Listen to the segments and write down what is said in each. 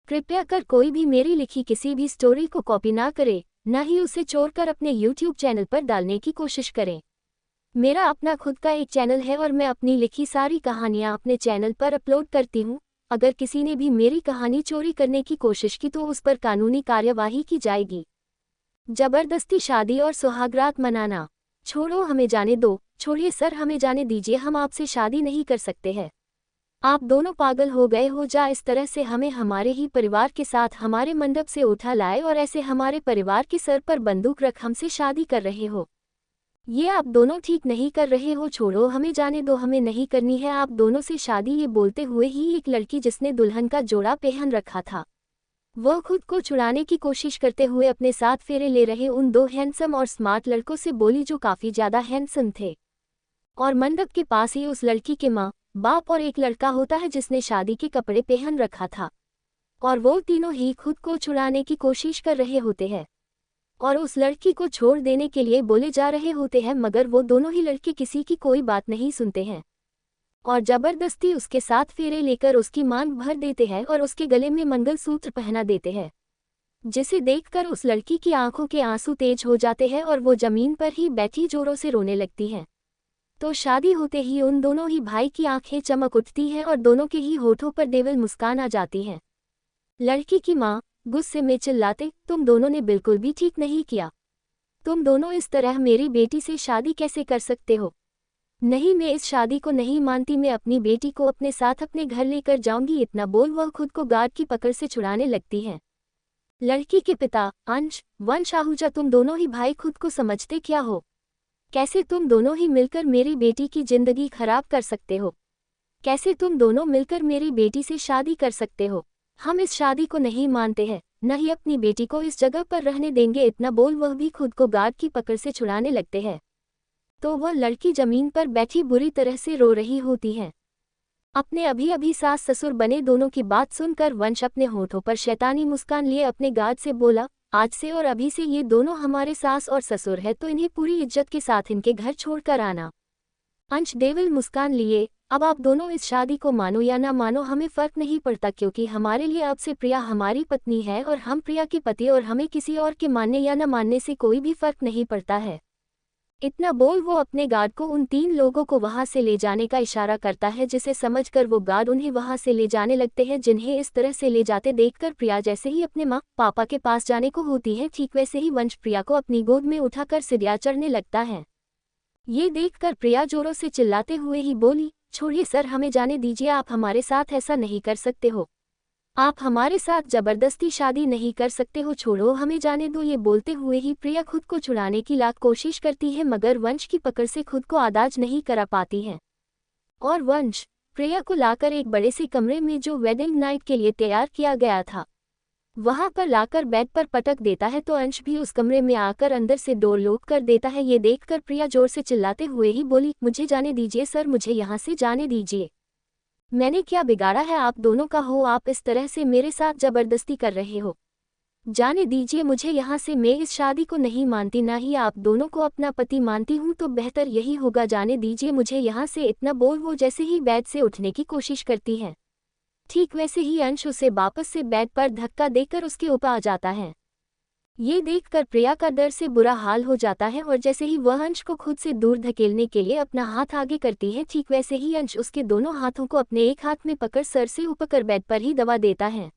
कृपया कर कोई भी मेरी लिखी किसी भी स्टोरी को कॉपी ना करे, न ही उसे चोर कर अपने YouTube चैनल पर डालने की कोशिश करें। मेरा अपना खुद का एक चैनल है और मैं अपनी लिखी सारी कहानियाँ अपने चैनल पर अपलोड करती हूँ। अगर किसी ने भी मेरी कहानी चोरी करने की कोशिश की तो उस पर कानूनी कार्यवाही की जाएगी। जबरदस्ती शादी और सुहागरात मनाना। छोड़ो, हमें जाने दो। छोड़िए सर, हमें जाने दीजिए, हम आपसे शादी नहीं कर सकते हैं। आप दोनों पागल हो गए हो? जा इस तरह से हमें हमारे ही परिवार के साथ हमारे मंडप से उठा लाए और ऐसे हमारे परिवार के सर पर बंदूक रख हमसे शादी कर रहे हो। ये आप दोनों ठीक नहीं कर रहे हो। छोड़ो, हमें जाने दो, हमें नहीं करनी है आप दोनों से शादी। ये बोलते हुए ही एक लड़की जिसने दुल्हन का जोड़ा पहन रखा था, वह खुद को छुड़ाने की कोशिश करते हुए अपने साथ फेरे ले रहे उन दो हैंडसम और स्मार्ट लड़कों से बोली, जो काफी ज्यादा हैंडसम थे। और मंडप के पास ही उस लड़की के माँ बाप और एक लड़का होता है जिसने शादी के कपड़े पहन रखा था, और वो तीनों ही खुद को छुड़ाने की कोशिश कर रहे होते हैं और उस लड़की को छोड़ देने के लिए बोले जा रहे होते हैं, मगर वो दोनों ही लड़के किसी की कोई बात नहीं सुनते हैं और जबरदस्ती उसके साथ फेरे लेकर उसकी मांग भर देते हैं और उसके गले में मंगलसूत्र पहना देते हैं, जिसे देखकर उस लड़की की आंखों के आंसू तेज हो जाते हैं और वो जमीन पर ही बैठी जोरों से रोने लगती है। तो शादी होते ही उन दोनों ही भाई की आंखें चमक उठती हैं और दोनों के ही होठों पर देवल मुस्कान आ जाती है। लड़की की माँ गुस्से में चिल्लाते, तुम दोनों ने बिल्कुल भी ठीक नहीं किया। तुम दोनों इस तरह मेरी बेटी से शादी कैसे कर सकते हो? नहीं, मैं इस शादी को नहीं मानती। मैं अपनी बेटी को अपने साथ अपने घर लेकर जाऊंगी। इतना बोल वह खुद को गार्ड की पकड़ से छुड़ाने लगती है। लड़की के पिता अंश, वंश, आहूजा, तुम दोनों ही भाई खुद को समझते क्या हो? कैसे तुम दोनों ही मिलकर मेरी बेटी की जिंदगी खराब कर सकते हो? कैसे तुम दोनों मिलकर मेरी बेटी से शादी कर सकते हो? हम इस शादी को नहीं मानते हैं, न ही अपनी बेटी को इस जगह पर रहने देंगे। इतना बोल वह भी खुद को गार्ड की पकड़ से छुड़ाने लगते हैं। तो वह लड़की जमीन पर बैठी बुरी तरह से रो रही होती है। अपने अभी अभी सास ससुर बने दोनों की बात सुनकर वंश अपने होठों पर शैतानी मुस्कान लिए अपने गार्ड से बोला, आज से और अभी से ये दोनों हमारे सास और ससुर है, तो इन्हें पूरी इज्जत के साथ इनके घर छोड़कर आना। अंश देवल मुस्कान लिए, अब आप दोनों इस शादी को मानो या ना मानो हमें फर्क नहीं पड़ता, क्योंकि हमारे लिए अब से प्रिया हमारी पत्नी है और हम प्रिया के पति, और हमें किसी और के मानने या न मानने से कोई भी फर्क नहीं पड़ता है। इतना बोल वो अपने गार्ड को उन तीन लोगों को वहां से ले जाने का इशारा करता है, जिसे समझकर वो गार्ड उन्हें वहां से ले जाने लगते हैं। जिन्हें इस तरह से ले जाते देखकर प्रिया जैसे ही अपने माँ पापा के पास जाने को होती है, ठीक वैसे ही वंश प्रिया को अपनी गोद में उठाकर सीढ़ियां चढ़ने लगता है। ये देखकर प्रिया जोरों से चिल्लाते हुए ही बोली, छोड़िए सर, हमें जाने दीजिए, आप हमारे साथ ऐसा नहीं कर सकते हो। आप हमारे साथ जबरदस्ती शादी नहीं कर सकते हो। छोड़ो, हमें जाने दो। ये बोलते हुए ही प्रिया खुद को छुड़ाने की लाख कोशिश करती है, मगर वंश की पकड़ से खुद को आदाज नहीं करा पाती है और वंश प्रिया को लाकर एक बड़े से कमरे में, जो वेडिंग नाइट के लिए तैयार किया गया था, वहां पर लाकर बेड पर पटक देता है। तो अंश भी उस कमरे में आकर अंदर से डोर लॉक कर देता है। ये देखकर प्रिया जोर से चिल्लाते हुए ही बोली, मुझे जाने दीजिए सर, मुझे यहाँ से जाने दीजिए। मैंने क्या बिगाड़ा है आप दोनों का? हो आप इस तरह से मेरे साथ जबरदस्ती कर रहे हो? जाने दीजिए मुझे यहाँ से, मैं इस शादी को नहीं मानती, ना ही आप दोनों को अपना पति मानती हूँ, तो बेहतर यही होगा, जाने दीजिए मुझे यहाँ से। इतना बोल वो जैसे ही बेड से उठने की कोशिश करती है, ठीक वैसे ही अंश उसे वापस से बेड पर धक्का देकर उसके ऊपर आ जाता है। ये देखकर प्रिया का डर से बुरा हाल हो जाता है और जैसे ही वह अंश को खुद से दूर धकेलने के लिए अपना हाथ आगे करती है, ठीक वैसे ही अंश उसके दोनों हाथों को अपने एक हाथ में पकड़ सर से ऊपर कर बेड पर ही दबा देता है,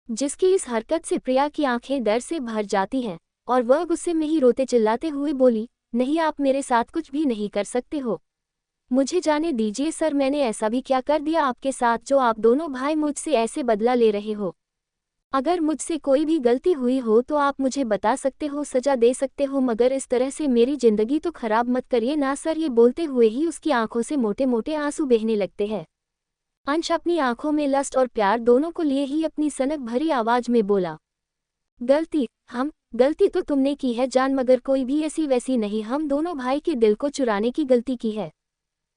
जिसकी इस हरकत से प्रिया की आंखें डर से भर जाती हैं और वह गुस्से में ही रोते चिल्लाते हुए बोली, नहीं, आप मेरे साथ कुछ भी नहीं कर सकते हो, मुझे जाने दीजिए सर। मैंने ऐसा भी क्या कर दिया आपके साथ जो आप दोनों भाई मुझसे ऐसे बदला ले रहे हो? अगर मुझसे कोई भी गलती हुई हो तो आप मुझे बता सकते हो, सजा दे सकते हो, मगर इस तरह से मेरी जिंदगी तो खराब मत करिए ना सर। ये बोलते हुए ही उसकी आंखों से मोटे मोटे आंसू बहने लगते हैं। अंश अपनी आंखों में लस्ट और प्यार दोनों को लिए ही अपनी सनक भरी आवाज में बोला, गलती तो तुमने की है जान, मगर कोई भी ऐसी वैसी नहीं, हम दोनों भाई के दिल को चुराने की गलती की है,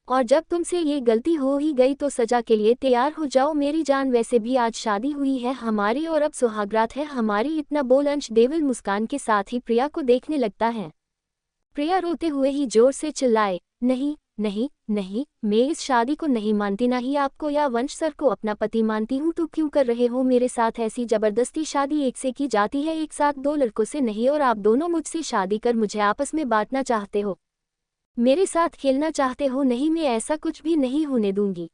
और जब तुमसे ये गलती हो ही गई तो सजा के लिए तैयार हो जाओ मेरी जान। वैसे भी आज शादी हुई है हमारी और अब सुहागरात है हमारी। इतना बोल अंश देवल मुस्कान के साथ ही प्रिया को देखने लगता है। प्रिया रोते हुए ही जोर से चिल्लाए, नहीं, नहीं नहीं, मैं इस शादी को नहीं मानती, ना ही आपको या वंश सर को अपना पति मानती हूँ। तो क्यों कर रहे हो मेरे साथ ऐसी जबरदस्ती? शादी एक से की जाती है, एक साथ दो लड़कों से नहीं। और आप दोनों मुझसे शादी कर मुझे आपस में बांटना चाहते हो, मेरे साथ खेलना चाहते हो। नहीं, मैं ऐसा कुछ भी नहीं होने दूंगी।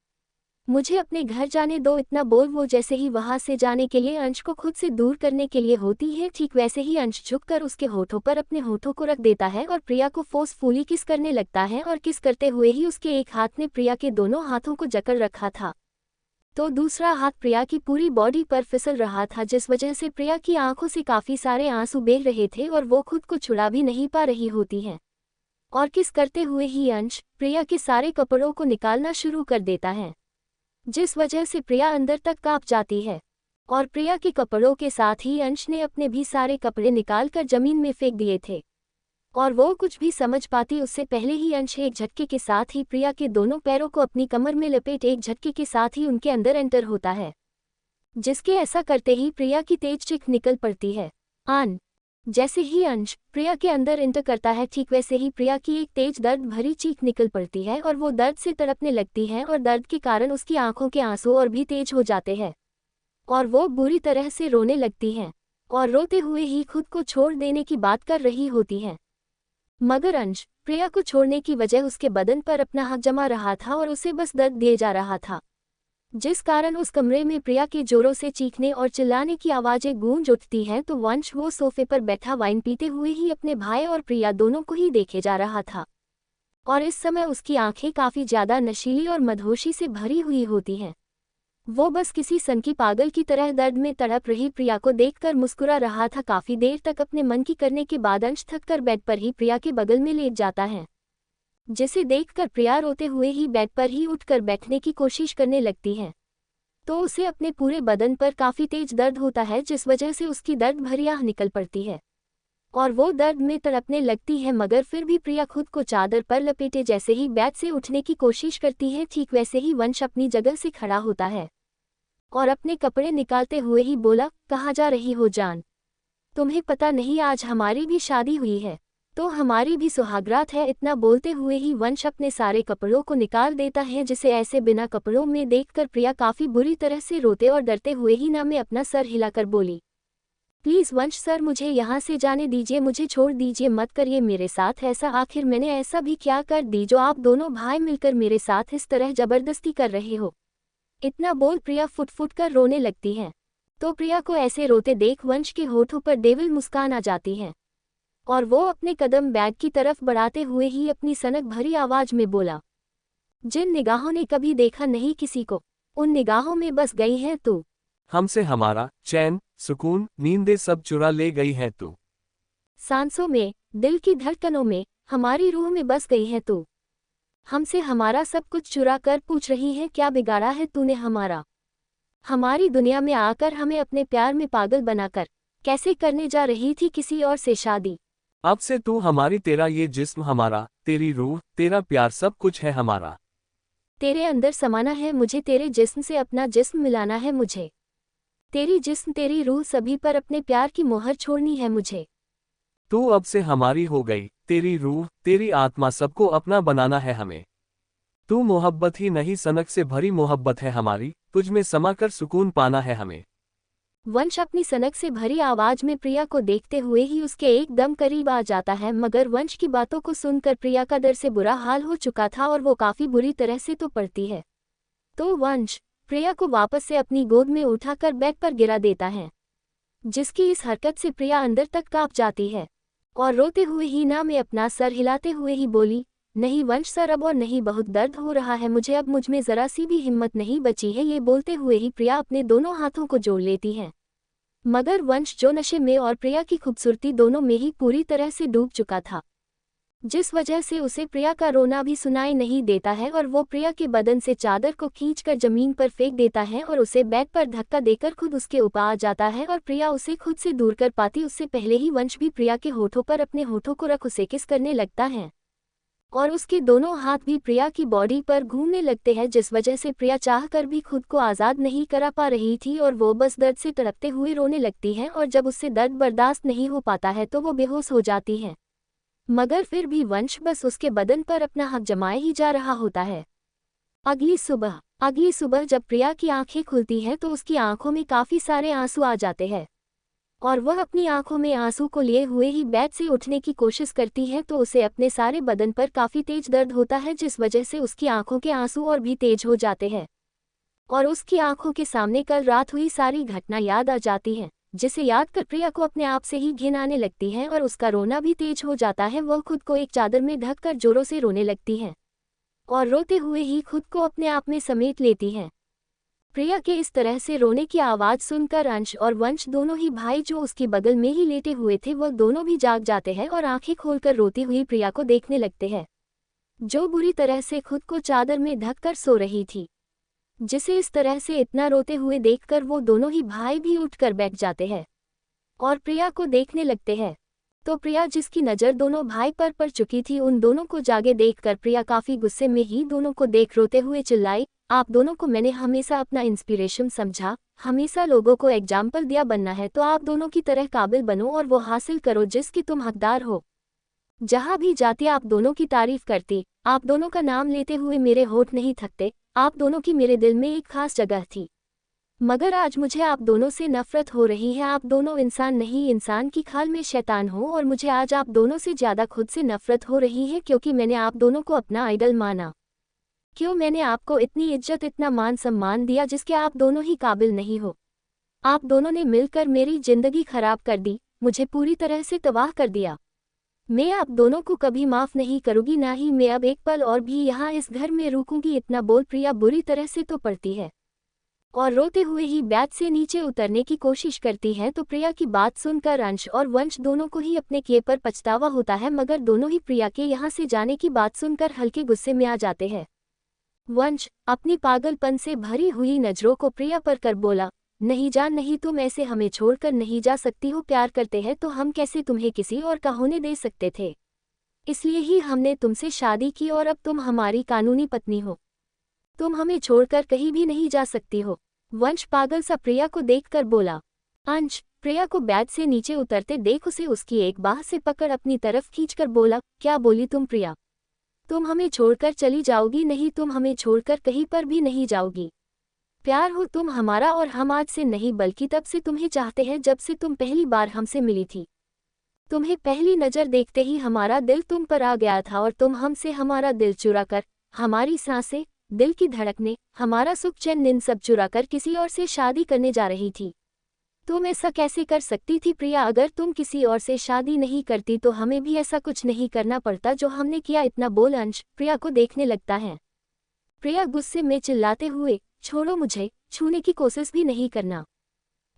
मुझे अपने घर जाने दो। इतना बोल वो जैसे ही वहां से जाने के लिए अंश को खुद से दूर करने के लिए होती है, ठीक वैसे ही अंश झुककर उसके होठों पर अपने होठों को रख देता है और प्रिया को फोर्सफुली किस करने लगता है। और किस करते हुए ही उसके एक हाथ ने प्रिया के दोनों हाथों को जकड़ रखा था, तो दूसरा हाथ प्रिया की पूरी बॉडी पर फिसल रहा था, जिस वजह से प्रिया की आंखों से काफी सारे आंसू बह रहे थे और वो खुद को छुड़ा भी नहीं पा रही होती है। और किस करते हुए ही अंश प्रिया के सारे कपड़ों को निकालना शुरू कर देता है, जिस वजह से प्रिया अंदर तक कांप जाती है। और प्रिया के कपड़ों के साथ ही अंश ने अपने भी सारे कपड़े निकालकर जमीन में फेंक दिए थे। और वो कुछ भी समझ पाती उससे पहले ही अंश एक झटके के साथ ही प्रिया के दोनों पैरों को अपनी कमर में लपेट एक झटके के साथ ही उनके अंदर एंटर होता है, जिसके ऐसा करते ही प्रिया की तेज चीख निकल पड़ती है। जैसे ही अंश प्रिया के अंदर एंटर करता है, ठीक वैसे ही प्रिया की एक तेज दर्द भरी चीख निकल पड़ती है और वो दर्द से तड़पने लगती है और दर्द के कारण उसकी आंखों के आंसू और भी तेज हो जाते हैं और वो बुरी तरह से रोने लगती है और रोते हुए ही खुद को छोड़ देने की बात कर रही होती है। मगर अंश प्रिया को छोड़ने की वजह उसके बदन पर अपना हाथ जमा रहा था और उसे बस दर्द दिए जा रहा था, जिस कारण उस कमरे में प्रिया के जोरों से चीखने और चिल्लाने की आवाजें गूंज उठती हैं। तो वंश वो सोफे पर बैठा वाइन पीते हुए ही अपने भाई और प्रिया दोनों को ही देखे जा रहा था और इस समय उसकी आंखें काफी ज्यादा नशीली और मदहोशी से भरी हुई होती हैं। वो बस किसी सनकी पागल की तरह दर्द में तड़प रही प्रिया को देखकर मुस्कुरा रहा था। काफी देर तक अपने मन की करने के बाद अंश थककर बेड पर ही प्रिया के बगल में लेट जाता है, जिसे देखकर प्रिया रोते हुए ही बेड पर ही उठकर बैठने की कोशिश करने लगती है। तो उसे अपने पूरे बदन पर काफी तेज दर्द होता है, जिस वजह से उसकी दर्द भरी आह निकल पड़ती है और वो दर्द में तड़पने लगती है। मगर फिर भी प्रिया खुद को चादर पर लपेटे जैसे ही बेड से उठने की कोशिश करती है, ठीक वैसे ही वंश अपनी जगह से खड़ा होता है और अपने कपड़े निकालते हुए ही बोला, कहाँ जा रही हो जान? तुम्हें पता नहीं आज हमारी भी शादी हुई है, तो हमारी भी सुहागरात है। इतना बोलते हुए ही वंश अपने सारे कपड़ों को निकाल देता है, जिसे ऐसे बिना कपड़ों में देखकर प्रिया काफी बुरी तरह से रोते और डरते हुए ही ना में अपना सर हिलाकर बोली, प्लीज वंश सर, मुझे यहाँ से जाने दीजिए, मुझे छोड़ दीजिए, मत करिए मेरे साथ ऐसा। आखिर मैंने ऐसा भी क्या कर दी जो आप दोनों भाई मिलकर मेरे साथ इस तरह जबरदस्ती कर रहे हो? इतना बोल प्रिया फुट फुट कर रोने लगती है। तो प्रिया को ऐसे रोते देख वंश के होठों पर देविल मुस्कान आ जाती है और वो अपने कदम बैग की तरफ बढ़ाते हुए ही अपनी सनक भरी आवाज में बोला, जिन निगाहों ने कभी देखा नहीं किसी को, उन निगाहों में बस गई है तू। हमसे हमारा चैन, सुकून, नींदें सब चुरा ले गई है तू। सांसों में, दिल की धड़कनों में, हमारी रूह में बस गई है तू। हमसे हमारा सब कुछ चुरा कर पूछ रही है, क्या बिगाड़ा है तूने हमारा? हमारी दुनिया में आकर हमें अपने प्यार में पागल बनाकर कैसे करने जा रही थी किसी और से शादी? अब से तू हमारी, तेरा ये जिस्म हमारा, तेरी रूह, तेरा प्यार सब कुछ है हमारा। तेरे अंदर समाना है मुझे, तेरे जिस्म से अपना जिस्म मिलाना है मुझे, तेरी जिस्म तेरी रूह सभी पर अपने प्यार की मोहर छोड़नी है मुझे। तू अब से हमारी हो गई, तेरी रूह, तेरी आत्मा सबको अपना बनाना है हमें। तू मोहब्बत ही नहीं, सनक से भरी मोहब्बत है हमारी, तुझमें समाकर सुकून पाना है हमें। वंश अपनी सनक से भरी आवाज में प्रिया को देखते हुए ही उसके एकदम करीब आ जाता है, मगर वंश की बातों को सुनकर प्रिया का डर से बुरा हाल हो चुका था और वो काफी बुरी तरह से तो पड़ती है। तो वंश प्रिया को वापस से अपनी गोद में उठाकर बेड पर गिरा देता है, जिसकी इस हरकत से प्रिया अंदर तक कांप जाती है और रोते हुए ही ना में अपना सर हिलाते हुए ही बोली, नहीं वंश सर, अब और नहीं, बहुत दर्द हो रहा है मुझे, अब मुझमें जरा सी भी हिम्मत नहीं बची है। ये बोलते हुए ही प्रिया अपने दोनों हाथों को जोड़ लेती है, मगर वंश जो नशे में और प्रिया की खूबसूरती दोनों में ही पूरी तरह से डूब चुका था, जिस वजह से उसे प्रिया का रोना भी सुनाई नहीं देता है और वो प्रिया के बदन से चादर को खींचकर जमीन पर फेंक देता है और उसे बेड पर धक्का देकर खुद उसके ऊपर आ जाता है और प्रिया उसे खुद से दूर कर पाती उससे पहले ही वंश भी प्रिया के होठों पर अपने होठों को रख उसे किस करने लगता है और उसके दोनों हाथ भी प्रिया की बॉडी पर घूमने लगते हैं, जिस वजह से प्रिया चाहकर भी खुद को आज़ाद नहीं करा पा रही थी और वो बस दर्द से तड़पते हुए रोने लगती है और जब उससे दर्द बर्दाश्त नहीं हो पाता है तो वो बेहोश हो जाती है। मगर फिर भी वंश बस उसके बदन पर अपना हक जमाए ही जा रहा होता है। अगली सुबह जब प्रिया की आंखें खुलती हैं तो उसकी आंखों में काफी सारे आंसू आ जाते हैं और वह अपनी आंखों में आंसू को लिए हुए ही बेड से उठने की कोशिश करती है तो उसे अपने सारे बदन पर काफी तेज दर्द होता है, जिस वजह से उसकी आंखों के आंसू और भी तेज हो जाते हैं और उसकी आंखों के सामने कल रात हुई सारी घटना याद आ जाती है, जिसे याद कर प्रिया को अपने आप से ही घिन आने लगती है और उसका रोना भी तेज हो जाता है। वह खुद को एक चादर में ढककर जोरों से रोने लगती है और रोते हुए ही खुद को अपने आप में समेट लेती है। प्रिया के इस तरह से रोने की आवाज़ सुनकर अंश और वंश दोनों ही भाई जो उसकी बगल में ही लेटे हुए थे वह दोनों भी जाग जाते हैं और आंखें खोलकर रोती हुई प्रिया को देखने लगते हैं, जो बुरी तरह से खुद को चादर में ढककर सो रही थी। जिसे इस तरह से इतना रोते हुए देखकर वो दोनों ही भाई भी उठकर बैठ जाते हैं और प्रिया को देखने लगते हैं। तो प्रिया, जिसकी नज़र दोनों भाई पर पड़ चुकी थी, उन दोनों को जागे देखकर प्रिया काफ़ी गुस्से में ही दोनों को देख रोते हुए चिल्लाई, आप दोनों को मैंने हमेशा अपना इंस्पिरेशन समझा, हमेशा लोगों को एग्जाम्पल दिया बनना है, तो आप दोनों की तरह काबिल बनो और वो हासिल करो जिसकी तुम हकदार हो। जहाँ भी जाती आप दोनों की तारीफ करती, आप दोनों का नाम लेते हुए मेरे होठ नहीं थकते, आप दोनों की मेरे दिल में एक खास जगह थी। मगर आज मुझे आप दोनों से नफरत हो रही है, आप दोनों इंसान नहीं, इंसान की खाल में शैतान हो और मुझे आज आप दोनों से ज़्यादा खुद से नफरत हो रही है, क्योंकि मैंने आप दोनों को अपना आइडल माना। क्यों मैंने आपको इतनी इज्जत, इतना मान सम्मान दिया जिसके आप दोनों ही काबिल नहीं हो। आप दोनों ने मिलकर मेरी जिंदगी खराब कर दी, मुझे पूरी तरह से तबाह कर दिया। मैं आप दोनों को कभी माफ़ नहीं करूँगी, ना ही मैं अब एक पल और भी यहाँ इस घर में रुकूंगी। इतना बोल प्रिया बुरी तरह से तो पड़ती है और रोते हुए ही बेड से नीचे उतरने की कोशिश करती है। तो प्रिया की बात सुनकर अंश और वंश दोनों को ही अपने किए पर पछतावा होता है, मगर दोनों ही प्रिया के यहाँ से जाने की बात सुनकर हल्के गुस्से में आ जाते हैं। वंश अपनी पागलपन से भरी हुई नज़रों को प्रिया पर कर बोला, नहीं जान, नहीं, तुम ऐसे हमें छोड़कर नहीं जा सकती हो। प्यार करते हैं तो हम कैसे तुम्हें किसी और का होने दे सकते थे, इसलिए ही हमने तुमसे शादी की और अब तुम हमारी कानूनी पत्नी हो। तुम हमें छोड़कर कहीं भी नहीं जा सकती हो। वंश पागल सा प्रिया को देखकर बोला। अंश प्रिया को बेड से नीचे उतरते देख उसे उसकी एक बाह से पकड़ अपनी तरफ खींचकर बोला, क्या बोली तुम प्रिया? तुम हमें छोड़कर चली जाओगी? नहीं, तुम हमें छोड़कर कहीं पर भी नहीं जाओगी। प्यार हो तुम हमारा और हम आज से नहीं बल्कि तब से तुम्हें चाहते हैं जब से तुम पहली बार हमसे मिली थी। तुम्हें पहली नज़र देखते ही हमारा दिल तुम पर आ गया था और तुम हमसे हमारा दिल चुरा कर, हमारी सांसें, दिल की धड़कने, हमारा सुख चैन, नींद सब चुरा कर किसी और से शादी करने जा रही थी। तुम ऐसा कैसे कर सकती थी प्रिया? अगर तुम किसी और से शादी नहीं करती तो हमें भी ऐसा कुछ नहीं करना पड़ता जो हमने किया। इतना बोल अंश प्रिया को देखने लगता है। प्रिया गुस्से में चिल्लाते हुए, छोड़ो, मुझे छूने की कोशिश भी नहीं करना।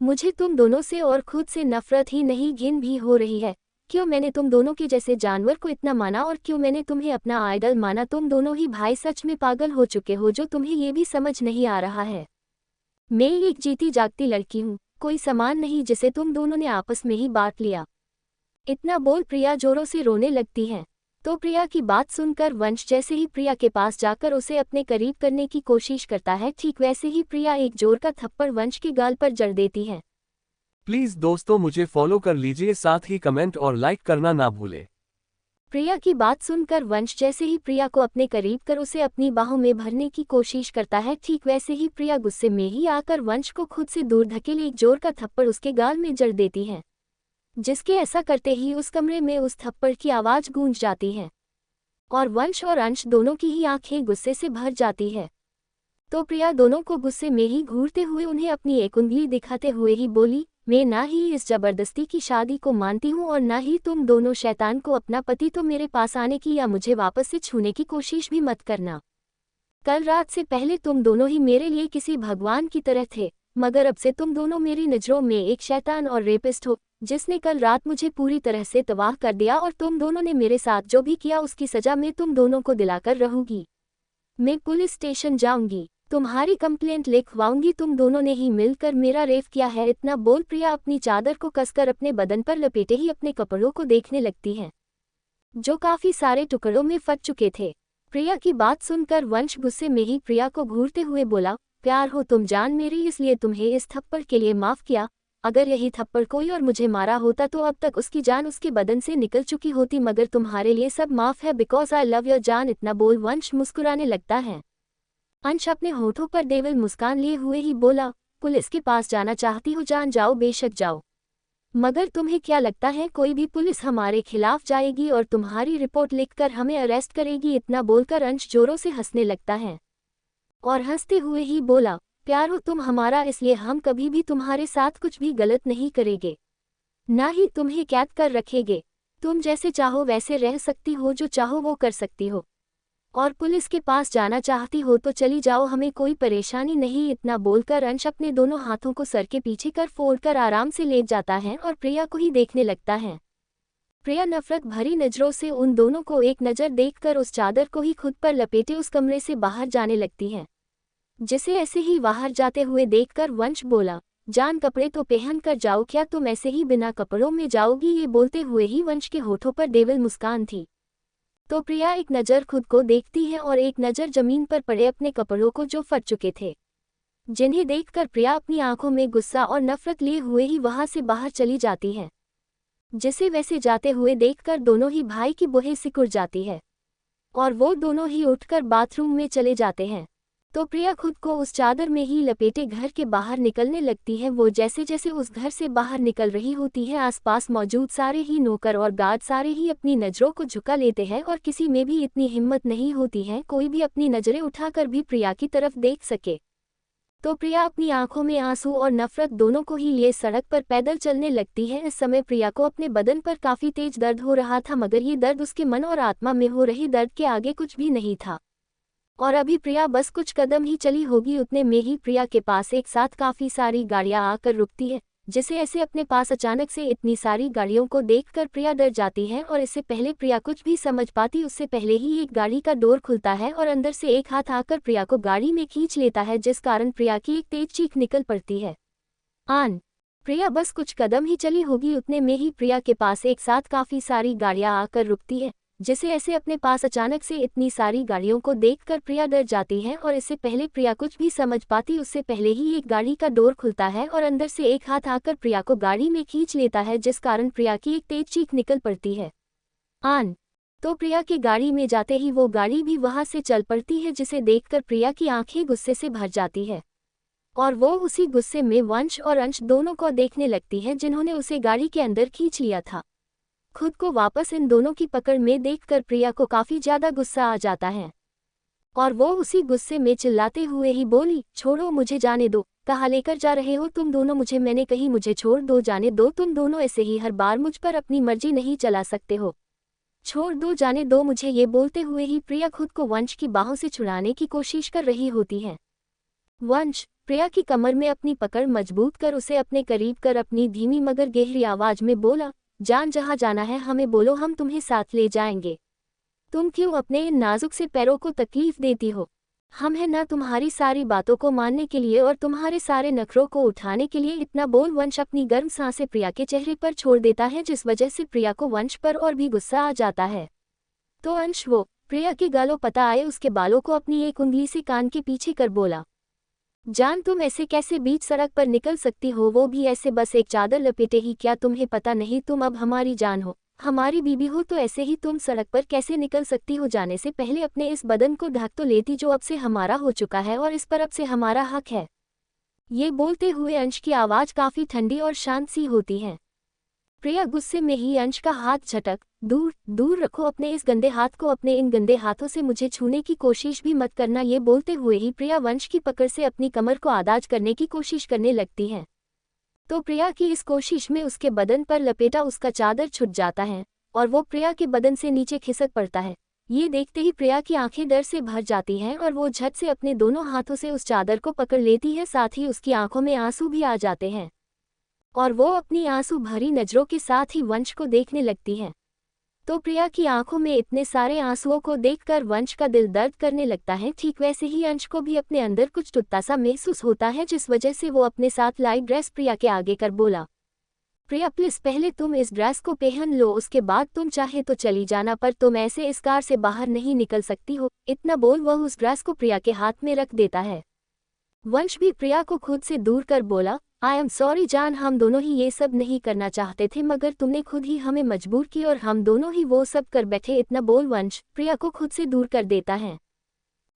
मुझे तुम दोनों से और खुद से नफरत ही नहीं घिन भी हो रही है। क्यों मैंने तुम दोनों के जैसे जानवर को इतना माना और क्यों मैंने तुम्हें अपना आइडल माना? तुम दोनों ही भाई सच में पागल हो चुके हो, जो तुम्हें ये भी समझ नहीं आ रहा है। मैं एक जीती जागती लड़की हूँ, कोई सामान नहीं जिसे तुम दोनों ने आपस में ही बांट लिया। इतना बोल प्रिया जोरों से रोने लगती है। तो प्रिया की बात सुनकर वंश जैसे ही प्रिया के पास जाकर उसे अपने करीब करने की कोशिश करता है, ठीक वैसे ही प्रिया एक जोर का थप्पड़ वंश के गाल पर जड़ देती है। प्लीज दोस्तों मुझे फॉलो कर लीजिए, साथ ही कमेंट और लाइक करना ना भूले। प्रिया की बात सुनकर वंश जैसे ही प्रिया को अपने करीब कर उसे अपनी बाहों में भरने की कोशिश करता है, ठीक वैसे ही प्रिया गुस्से में ही आकर वंश को खुद से दूर धकेले एक जोर का थप्पड़ उसके गाल में जड़ देती है, जिसके ऐसा करते ही उस कमरे में उस थप्पड़ की आवाज़ गूंज जाती है और वंश और अंश दोनों की ही आंखें गुस्से से भर जाती है। तो प्रिया दोनों को गुस्से में ही घूरते हुए उन्हें अपनी एक उंगली दिखाते हुए ही बोली, मैं ना ही इस जबरदस्ती की शादी को मानती हूँ और ना ही तुम दोनों शैतान को अपना पति तो मेरे पास आने की या मुझे वापस से छूने की कोशिश भी मत करना। कल रात से पहले तुम दोनों ही मेरे लिए किसी भगवान की तरह थे, मगर अब से तुम दोनों मेरी नज़रों में एक शैतान और रेपिस्ट हो, जिसने कल रात मुझे पूरी तरह से तबाह कर दिया और तुम दोनों ने मेरे साथ जो भी किया उसकी सज़ा मैं तुम दोनों को दिलाकर रहूंगी। मैं पुलिस स्टेशन जाऊंगी, तुम्हारी कंप्लेंट लिखवाऊंगी, तुम दोनों ने ही मिलकर मेरा रेप किया है। इतना बोल प्रिया अपनी चादर को कसकर अपने बदन पर लपेटे ही अपने कपड़ों को देखने लगती है, जो काफ़ी सारे टुकड़ों में फट चुके थे। प्रिया की बात सुनकर वंश गुस्से में ही प्रिया को घूरते हुए बोला, प्यार हो तुम जान मेरी, इसलिए तुम्हें इस थप्पड़ के लिए माफ़ किया। अगर यही थप्पड़ कोई और मुझे मारा होता तो अब तक उसकी जान उसके बदन से निकल चुकी होती, मगर तुम्हारे लिए सब माफ है बिकॉज आई लव योर जान। इतना बोल वंश मुस्कुराने लगता है। अंश अपने होठों पर देवल मुस्कान लिए हुए ही बोला, पुलिस के पास जाना चाहती हो? जान जाओ, बेशक जाओ, मगर तुम्हें क्या लगता है कोई भी पुलिस हमारे खिलाफ जाएगी और तुम्हारी रिपोर्ट लिखकर हमें अरेस्ट करेगी? इतना बोलकर अंश जोरों से हंसने लगता है और हंसते हुए ही बोला, प्यार हो तुम हमारा, इसलिए हम कभी भी तुम्हारे साथ कुछ भी गलत नहीं करेंगे, ना ही तुम्हें कैद कर रखेंगे। तुम जैसे चाहो वैसे रह सकती हो, जो चाहो वो कर सकती हो, और पुलिस के पास जाना चाहती हो तो चली जाओ, हमें कोई परेशानी नहीं। इतना बोलकर अंश अपने दोनों हाथों को सर के पीछे कर फोड़कर आराम से लेट जाता है और प्रिया को ही देखने लगता है। प्रिया नफरत भरी नजरों से उन दोनों को एक नज़र देखकर उस चादर को ही खुद पर लपेटे उस कमरे से बाहर जाने लगती है। जिसे ऐसे ही बाहर जाते हुए देखकर वंश बोला, जान कपड़े तो पहन कर जाओ, क्या तुम ऐसे ही बिना कपड़ों में जाओगी? ये बोलते हुए ही वंश के होठों पर देवल मुस्कान थी। तो प्रिया एक नज़र खुद को देखती है और एक नज़र जमीन पर पड़े अपने कपड़ों को जो फट चुके थे, जिन्हें देखकर प्रिया अपनी आंखों में गुस्सा और नफरत लिए हुए ही वहां से बाहर चली जाती है। जिसे वैसे जाते हुए देखकर दोनों ही भाई की बुहें सिकुड़ जाती है और वो दोनों ही उठकर बाथरूम में चले जाते हैं। तो प्रिया खुद को उस चादर में ही लपेटे घर के बाहर निकलने लगती है। वो जैसे जैसे उस घर से बाहर निकल रही होती है, आसपास मौजूद सारे ही नौकर और गार्ड सारे ही अपनी नज़रों को झुका लेते हैं और किसी में भी इतनी हिम्मत नहीं होती है कोई भी अपनी नज़रें उठाकर भी प्रिया की तरफ देख सके। तो प्रिया अपनी आंखों में आंसू और नफरत दोनों को ही लिए सड़क पर पैदल चलने लगती है। इस समय प्रिया को अपने बदन पर काफ़ी तेज दर्द हो रहा था, मगर ये दर्द उसके मन और आत्मा में हो रही दर्द के आगे कुछ भी नहीं था। और अभी प्रिया बस कुछ कदम ही चली होगी, उतने में ही प्रिया के पास एक साथ काफ़ी सारी गाड़ियां आकर रुकती है। जिसे ऐसे अपने पास अचानक से इतनी सारी गाड़ियों को देखकर प्रिया डर जाती है और इससे पहले प्रिया कुछ भी समझ पाती उससे पहले ही एक गाड़ी का डोर खुलता है और अंदर से एक हाथ आकर प्रिया को गाड़ी में खींच लेता है, जिस कारण प्रिया की एक तेज चीख निकल पड़ती है। आन प्रिया बस कुछ कदम ही चली होगी, उतने में ही प्रिया के पास एक साथ काफ़ी सारी गाड़ियां आकर रुकती है। जिसे ऐसे अपने पास अचानक से इतनी सारी गाड़ियों को देखकर प्रिया डर जाती है और इससे पहले प्रिया कुछ भी समझ पाती उससे पहले ही एक गाड़ी का डोर खुलता है और अंदर से एक हाथ आकर प्रिया को गाड़ी में खींच लेता है, जिस कारण प्रिया की एक तेज चीख निकल पड़ती है। आन तो प्रिया की गाड़ी में जाते ही वो गाड़ी भी वहां से चल पड़ती है, जिसे देखकर प्रिया की आंखें गुस्से से भर जाती है और वो उसी गुस्से में वंश और अंश दोनों को देखने लगती है जिन्होंने उसे गाड़ी के अंदर खींच लिया था। खुद को वापस इन दोनों की पकड़ में देखकर प्रिया को काफ़ी ज़्यादा गुस्सा आ जाता है और वो उसी गुस्से में चिल्लाते हुए ही बोली, छोड़ो मुझे, जाने दो, कहाँ लेकर जा रहे हो तुम दोनों मुझे? मैंने कही मुझे छोड़ दो, जाने दो, तुम दोनों ऐसे ही हर बार मुझ पर अपनी मर्जी नहीं चला सकते हो, छोड़ दो, जाने दो मुझे। ये बोलते हुए ही प्रिया खुद को वंश की बाहों से छुड़ाने की कोशिश कर रही होती है। वंश प्रिया की कमर में अपनी पकड़ मजबूत कर उसे अपने करीब कर अपनी धीमी मगर गहरी आवाज में बोला, जान जहाँ जाना है हमें बोलो, हम तुम्हें साथ ले जाएंगे। तुम क्यों अपने इन नाजुक से पैरों को तकलीफ देती हो? हम हैं ना तुम्हारी सारी बातों को मानने के लिए और तुम्हारे सारे नखरों को उठाने के लिए। इतना बोल वंश अपनी गर्म सांसें प्रिया के चेहरे पर छोड़ देता है, जिस वजह से प्रिया को वंश पर और भी गुस्सा आ जाता है। तो अंश वो प्रिया के गालों पता आए उसके बालों को अपनी एक उंगली से कान के पीछे कर बोला, जान तुम ऐसे कैसे बीच सड़क पर निकल सकती हो, वो भी ऐसे बस एक चादर लपेटे ही? क्या तुम्हें पता नहीं तुम अब हमारी जान हो, हमारी बीबी हो, तो ऐसे ही तुम सड़क पर कैसे निकल सकती हो? जाने से पहले अपने इस बदन को ढक तो लेती जो अब से हमारा हो चुका है और इस पर अब से हमारा हक है। ये बोलते हुए अंश की आवाज़ काफ़ी ठंडी और शांत सी होती है। प्रिया गुस्से में ही अंश का हाथ झटक, दूर दूर रखो अपने इस गंदे हाथ को, अपने इन गंदे हाथों से मुझे छूने की कोशिश भी मत करना। ये बोलते हुए ही प्रिया वंश की पकड़ से अपनी कमर को आदाज करने की कोशिश करने लगती है। तो प्रिया की इस कोशिश में उसके बदन पर लपेटा उसका चादर छूट जाता है और वो प्रिया के बदन से नीचे खिसक पड़ता है। ये देखते ही प्रिया की आंखें डर से भर जाती हैं और वो झट से अपने दोनों हाथों से उस चादर को पकड़ लेती है, साथ ही उसकी आंखों में आंसू भी आ जाते हैं और वो अपनी आंसू भरी नजरों के साथ ही वंश को देखने लगती है। तो प्रिया की आंखों में इतने सारे आंसुओं को देखकर वंश का दिल दर्द करने लगता है। ठीक वैसे ही अंश को भी अपने अंदर कुछ टुट्टा सा महसूस होता है, जिस वजह से वो अपने साथ लाई ड्रेस प्रिया के आगे कर बोला, प्रिया प्लीज पहले तुम इस ड्रेस को पहन लो, उसके बाद तुम चाहे तो चली जाना, पर तुम ऐसे इस कार से बाहर नहीं निकल सकती हो। इतना बोल वह उस ड्रेस को प्रिया के हाथ में रख देता है। वंश भी प्रिया को खुद से दूर कर बोला, आई एम सॉरी जान, हम दोनों ही ये सब नहीं करना चाहते थे मगर तुमने खुद ही हमें मजबूर की और हम दोनों ही वो सब कर बैठे। इतना बोल वंश प्रिया को खुद से दूर कर देता है।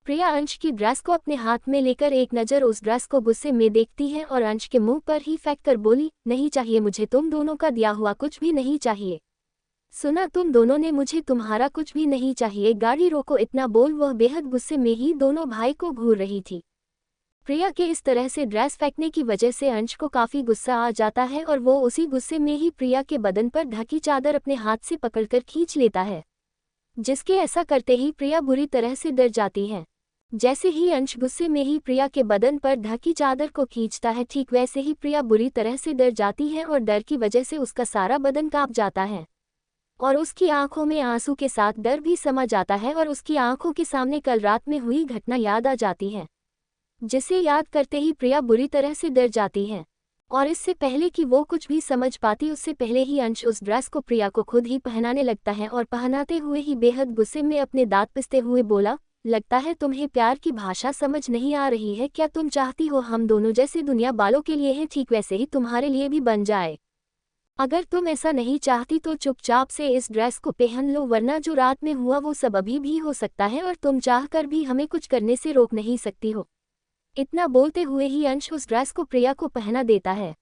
प्रिया अंश की ड्रेस को अपने हाथ में लेकर एक नज़र उस ड्रेस को गुस्से में देखती है और अंश के मुंह पर ही फेंक कर बोली, नहीं चाहिए मुझे तुम दोनों का दिया हुआ कुछ भी नहीं चाहिए। सुना तुम दोनों ने, मुझे तुम्हारा कुछ भी नहीं चाहिए, गाड़ी रोको। इतना बोल वह बेहद गुस्से में ही दोनों भाई को घूर रही थी। प्रिया के इस तरह से ड्रेस फेंकने की वजह से अंश को काफ़ी गुस्सा आ जाता है और वो उसी गुस्से में ही प्रिया के बदन पर ढकी चादर अपने हाथ से पकड़कर खींच लेता है, जिसके ऐसा करते ही प्रिया बुरी तरह से डर जाती है। जैसे ही अंश गुस्से में ही प्रिया के बदन पर ढकी चादर को खींचता है, ठीक वैसे ही प्रिया बुरी तरह से डर जाती है और डर की वजह से उसका सारा बदन कांप जाता है और उसकी आंखों में आंसू के साथ डर भी समा जाता है और उसकी आंखों के सामने कल रात में हुई घटना याद आ जाती है, जिसे याद करते ही प्रिया बुरी तरह से डर जाती है। और इससे पहले कि वो कुछ भी समझ पाती, उससे पहले ही अंश उस ड्रेस को प्रिया को खुद ही पहनाने लगता है और पहनाते हुए ही बेहद गुस्से में अपने दांत पिसते हुए बोला, लगता है तुम्हें प्यार की भाषा समझ नहीं आ रही है। क्या तुम चाहती हो हम दोनों जैसे दुनिया वालों के लिए है, ठीक वैसे ही तुम्हारे लिए भी बन जाए? अगर तुम ऐसा नहीं चाहती तो चुपचाप से इस ड्रेस को पहन लो, वरना जो रात में हुआ वो सब अभी भी हो सकता है और तुम चाहकर भी हमें कुछ करने से रोक नहीं सकती हो। इतना बोलते हुए ही अंश उस ड्रेस को प्रिया को पहना देता है।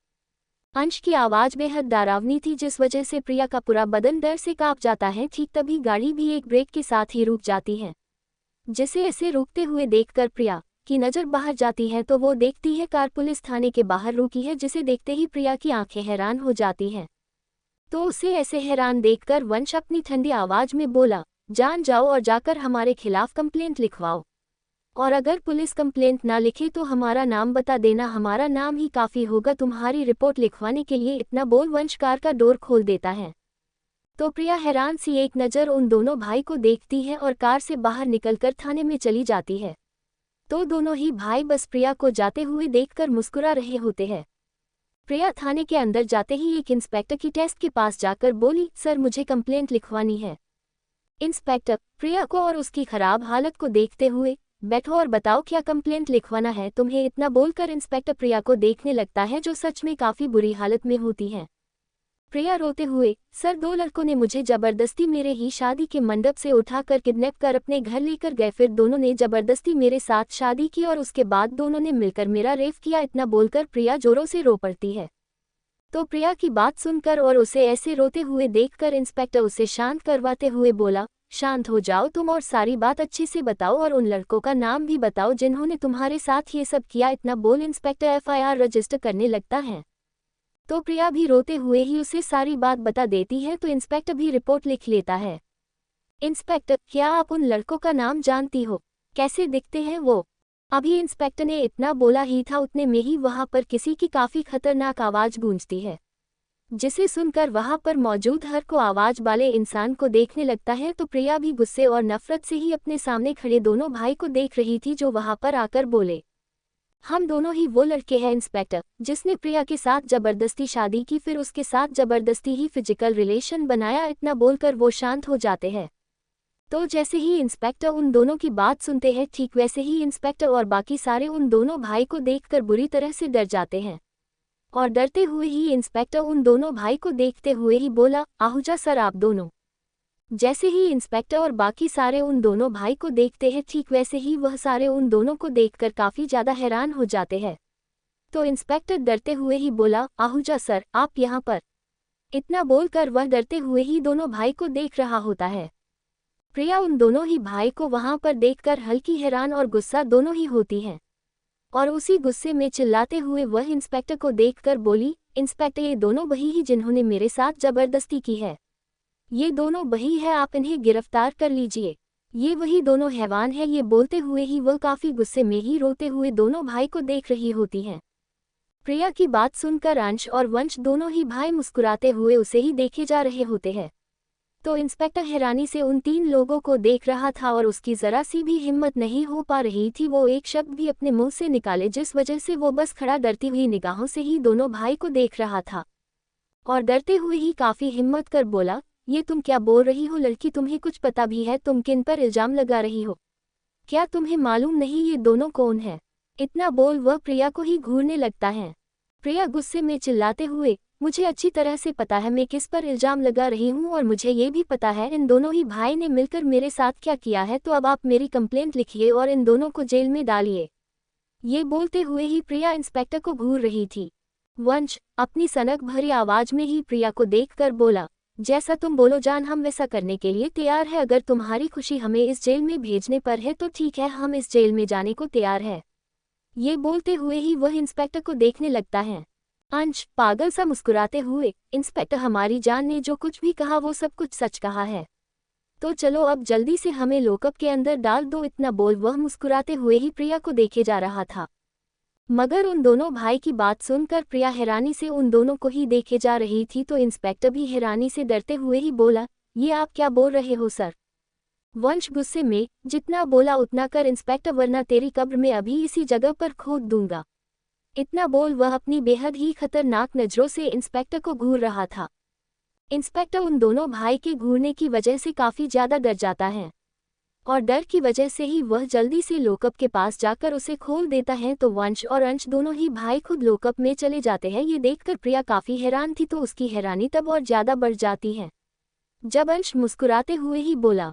अंश की आवाज़ बेहद डरावनी थी, जिस वजह से प्रिया का पूरा बदन डर से कांप जाता है। ठीक तभी गाड़ी भी एक ब्रेक के साथ ही रुक जाती है, जिसे ऐसे रुकते हुए देखकर प्रिया की नज़र बाहर जाती है तो वो देखती है कार पुलिस थाने के बाहर रुकी है, जिसे देखते ही प्रिया की आंखें हैरान हो जाती हैं। तो उसे ऐसे हैरान देखकर वंश अपनी ठंडी आवाज़ में बोला, जान जाओ और जाकर हमारे खिलाफ कंप्लेंट लिखवाओ, और अगर पुलिस कंप्लेंट ना लिखे तो हमारा नाम बता देना, हमारा नाम ही काफ़ी होगा तुम्हारी रिपोर्ट लिखवाने के लिए। इतना बोल वंश कार का डोर खोल देता है। तो प्रिया हैरान सी एक नज़र उन दोनों भाई को देखती है और कार से बाहर निकलकर थाने में चली जाती है। तो दोनों ही भाई बस प्रिया को जाते हुए देखकर मुस्कुरा रहे होते हैं। प्रिया थाने के अंदर जाते ही एक इंस्पेक्टर की डेस्क के पास जाकर बोली, सर मुझे कंप्लेंट लिखवानी है। इंस्पेक्टर प्रिया को और उसकी खराब हालत को देखते हुए, बैठो और बताओ क्या कंप्लेंट लिखवाना है तुम्हें? इतना बोलकर इंस्पेक्टर प्रिया को देखने लगता है, जो सच में काफ़ी बुरी हालत में होती है। प्रिया रोते हुए, सर 2 लड़कों ने मुझे जबरदस्ती मेरे ही शादी के मंडप से उठाकर किडनैप कर अपने घर लेकर गए, फिर दोनों ने जबरदस्ती मेरे साथ शादी की और उसके बाद दोनों ने मिलकर मेरा रेप किया। इतना बोलकर प्रिया जोरों से रो पड़ती है। तो प्रिया की बात सुनकर और उसे ऐसे रोते हुए देखकर इंस्पेक्टर उसे शांत करवाते हुए बोला, शांत हो जाओ तुम और सारी बात अच्छे से बताओ और उन लड़कों का नाम भी बताओ जिन्होंने तुम्हारे साथ ये सब किया। इतना बोल इंस्पेक्टर एफआईआर रजिस्टर करने लगता है। तो प्रिया भी रोते हुए ही उसे सारी बात बता देती है, तो इंस्पेक्टर भी रिपोर्ट लिख लेता है। इंस्पेक्टर क्या आप उन लड़कों का नाम जानती हो? कैसे दिखते हैं वो? अभी इंस्पेक्टर ने इतना बोला ही था, उतने में ही वहां पर किसी की काफ़ी खतरनाक आवाज़ गूंजती है, जिसे सुनकर वहां पर मौजूद हर को आवाज़ वाले इंसान को देखने लगता है। तो प्रिया भी गुस्से और नफरत से ही अपने सामने खड़े दोनों भाई को देख रही थी, जो वहां पर आकर बोले, हम दोनों ही वो लड़के हैं इंस्पेक्टर जिसने प्रिया के साथ जबरदस्ती शादी की, फिर उसके साथ जबरदस्ती ही फिजिकल रिलेशन बनाया। इतना बोलकर वो शांत हो जाते हैं। तो जैसे ही इंस्पेक्टर उन दोनों की बात सुनते हैं, ठीक वैसे ही इंस्पेक्टर और बाकी सारे उन दोनों भाई को देखकर बुरी तरह से डर जाते हैं। और डरते हुए ही इंस्पेक्टर उन दोनों भाई को देखते हुए ही बोला, आहूजा सर आप दोनों। जैसे ही इंस्पेक्टर और बाकी सारे उन दोनों भाई को देखते हैं, ठीक वैसे ही वह सारे उन दोनों को देखकर काफ़ी ज़्यादा हैरान हो जाते हैं। तो इंस्पेक्टर डरते हुए ही बोला, आहूजा सर आप यहाँ पर। इतना बोलकर वह डरते हुए ही दोनों भाई को देख रहा होता है। प्रिया उन दोनों ही भाई को वहां पर देखकर हल्की हैरान और गुस्सा दोनों ही होती हैं, और उसी गुस्से में चिल्लाते हुए वह इंस्पेक्टर को देखकर बोली, इंस्पेक्टर ये दोनों वही ही जिन्होंने मेरे साथ जबरदस्ती की है, ये दोनों वही है, आप इन्हें गिरफ्तार कर लीजिए, ये वही दोनों हैवान है। ये बोलते हुए ही वह काफ़ी गुस्से में ही रोते हुए दोनों भाई को देख रही होती हैं। प्रिया की बात सुनकर अंश और वंश दोनों ही भाई मुस्कुराते हुए उसे ही देखे जा रहे होते हैं। तो इंस्पेक्टर हैरानी से उन 3 लोगों को देख रहा था और उसकी ज़रा सी भी हिम्मत नहीं हो पा रही थी वो एक शब्द भी अपने मुंह से निकाले, जिस वजह से वो बस खड़ा डरती हुई निगाहों से ही दोनों भाई को देख रहा था और डरते हुए ही काफ़ी हिम्मत कर बोला, ये तुम क्या बोल रही हो लड़की? तुम्हें कुछ पता भी है तुम किन पर इल्ज़ाम लगा रही हो? क्या तुम्हें मालूम नहीं ये दोनों कौन है? इतना बोल वह प्रिया को ही घूरने लगता है। प्रिया गुस्से में चिल्लाते हुए, मुझे अच्छी तरह से पता है मैं किस पर इल्जाम लगा रही हूँ और मुझे ये भी पता है इन दोनों ही भाई ने मिलकर मेरे साथ क्या किया है, तो अब आप मेरी कंप्लेंट लिखिए और इन दोनों को जेल में डालिए। ये बोलते हुए ही प्रिया इंस्पेक्टर को घूर रही थी। वंश अपनी सनक भरी आवाज में ही प्रिया को देखकर बोला, जैसा तुम बोलो जान, हम वैसा करने के लिए तैयार है। अगर तुम्हारी खुशी हमें इस जेल में भेजने पर है तो ठीक है, हम इस जेल में जाने को तैयार है। ये बोलते हुए ही वह इंस्पेक्टर को देखने लगता है। अंश पागल सा मुस्कुराते हुए, इंस्पेक्टर हमारी जान ने जो कुछ भी कहा वो सब कुछ सच कहा है, तो चलो अब जल्दी से हमें लॉकअप के अंदर डाल दो। इतना बोल वह मुस्कुराते हुए ही प्रिया को देखे जा रहा था। मगर उन दोनों भाई की बात सुनकर प्रिया हैरानी से उन दोनों को ही देखे जा रही थी, तो इंस्पेक्टर भी हैरानी से डरते हुए ही बोला, ये आप क्या बोल रहे हो सर? वंश गुस्से में, जितना बोला उतना कर इंस्पेक्टर, वरना तेरी कब्र में अभी इसी जगह पर खोद दूंगा। इतना बोल वह अपनी बेहद ही खतरनाक नजरों से इंस्पेक्टर को घूर रहा था। इंस्पेक्टर उन दोनों भाई के घूरने की वजह से काफी ज्यादा डर जाता है और डर की वजह से ही वह जल्दी से लॉकअप के पास जाकर उसे खोल देता है। तो वंश और अंश दोनों ही भाई खुद लॉकअप में चले जाते हैं। ये देखकर प्रिया काफी हैरान थी, तो उसकी हैरानी तब और ज्यादा बढ़ जाती है जब अंश मुस्कुराते हुए ही बोला,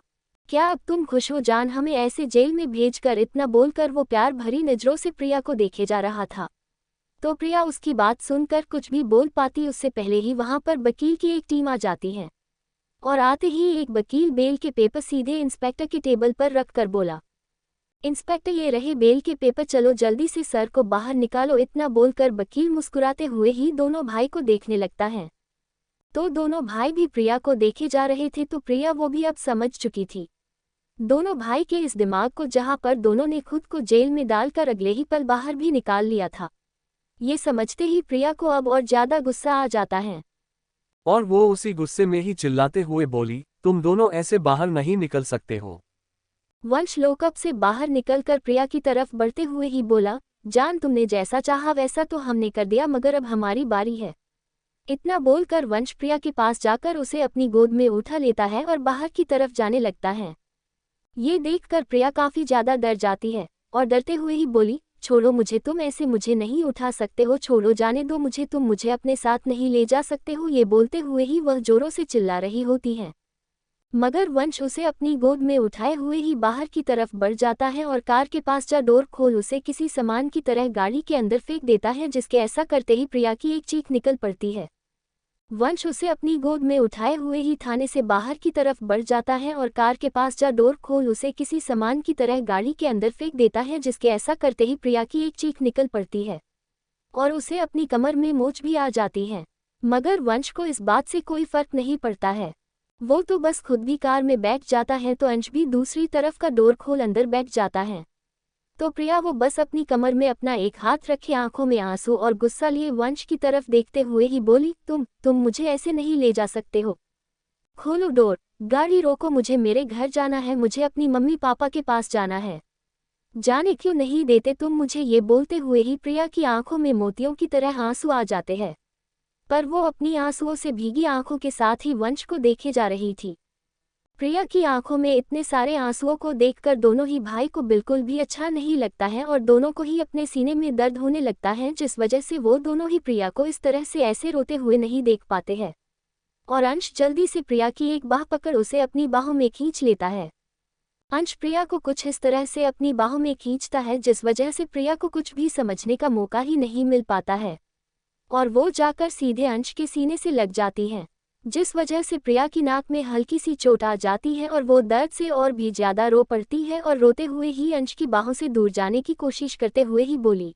क्या अब तुम खुश हो जान, हमें ऐसे जेल में भेजकर? इतना बोलकर वो प्यार भरी नजरों से प्रिया को देखे जा रहा था। तो प्रिया उसकी बात सुनकर कुछ भी बोल पाती उससे पहले ही वहां पर वकील की एक टीम आ जाती है और आते ही एक वकील बेल के पेपर सीधे इंस्पेक्टर के टेबल पर रखकर बोला, इंस्पेक्टर ये रहे बेल के पेपर, चलो जल्दी से सर को बाहर निकालो। इतना बोलकर वकील मुस्कुराते हुए ही दोनों भाई को देखने लगता है। तो दोनों भाई भी प्रिया को देखे जा रहे थे, तो प्रिया वो भी अब समझ चुकी थी दोनों भाई के इस दिमाग को, जहां पर दोनों ने खुद को जेल में डालकर अगले ही पल बाहर भी निकाल लिया था। ये समझते ही प्रिया को अब और ज्यादा गुस्सा आ जाता है और वो उसी गुस्से में ही चिल्लाते हुए बोली, तुम दोनों ऐसे बाहर नहीं निकल सकते हो। वंश लॉकअप से बाहर निकलकर प्रिया की तरफ बढ़ते हुए ही बोला, जान तुमने जैसा चाहा वैसा तो हमने कर दिया, मगर अब हमारी बारी है। इतना बोलकर वंश प्रिया के पास जाकर उसे अपनी गोद में उठा लेता है और बाहर की तरफ जाने लगता है। ये देखकर प्रिया काफी ज्यादा डर जाती है और डरते हुए ही बोली, छोड़ो मुझे, तुम ऐसे मुझे नहीं उठा सकते हो, छोड़ो, जाने दो मुझे, तुम मुझे अपने साथ नहीं ले जा सकते हो। ये बोलते हुए ही वह जोरों से चिल्ला रही होती है, मगर वंश उसे अपनी गोद में उठाए हुए ही बाहर की तरफ बढ़ जाता है और कार के पास जा डोर खोल उसे किसी सामान की तरह गाड़ी के अंदर फेंक देता है, जिसके ऐसा करते ही प्रिया की एक चीख निकल पड़ती है। वंश उसे अपनी गोद में उठाए हुए ही थाने से बाहर की तरफ बढ़ जाता है और कार के पास जा डोर खोल उसे किसी सामान की तरह गाड़ी के अंदर फेंक देता है, जिसके ऐसा करते ही प्रिया की एक चीख निकल पड़ती है और उसे अपनी कमर में मोच भी आ जाती है। मगर वंश को इस बात से कोई फर्क नहीं पड़ता है, वो तो बस खुद भी कार में बैठ जाता है, तो अंश भी दूसरी तरफ का डोर खोल अंदर बैठ जाता है। तो प्रिया वो बस अपनी कमर में अपना एक हाथ रखे, आंखों में आंसू और गुस्सा लिए वंश की तरफ देखते हुए ही बोली, तुम मुझे ऐसे नहीं ले जा सकते हो, खोलो डोर, गाड़ी रोको, मुझे मेरे घर जाना है, मुझे अपनी मम्मी पापा के पास जाना है, जाने क्यों नहीं देते तुम मुझे? ये बोलते हुए ही प्रिया की आंखों में मोतियों की तरह आंसू आ जाते हैं, पर वो अपनी आंसुओं से भीगी आंखों के साथ ही वंश को देखे जा रही थी। प्रिया की आंखों में इतने सारे आंसुओं को देखकर दोनों ही भाई को बिल्कुल भी अच्छा नहीं लगता है और दोनों को ही अपने सीने में दर्द होने लगता है, जिस वजह से वो दोनों ही प्रिया को इस तरह से ऐसे रोते हुए नहीं देख पाते हैं। और अंश जल्दी से प्रिया की एक बाह पकड़ उसे अपनी बाहों में खींच लेता है। अंश प्रिया को कुछ इस तरह से अपनी बाहों में खींचता है जिस वजह से प्रिया को कुछ भी समझने का मौका ही नहीं मिल पाता है और वो जाकर सीधे अंश के सीने से लग जाती है, जिस वजह से प्रिया की नाक में हल्की सी चोट आ जाती है और वो दर्द से और भी ज्यादा रो पड़ती है और रोते हुए ही अंश की बाहों से दूर जाने की कोशिश करते हुए ही बोली,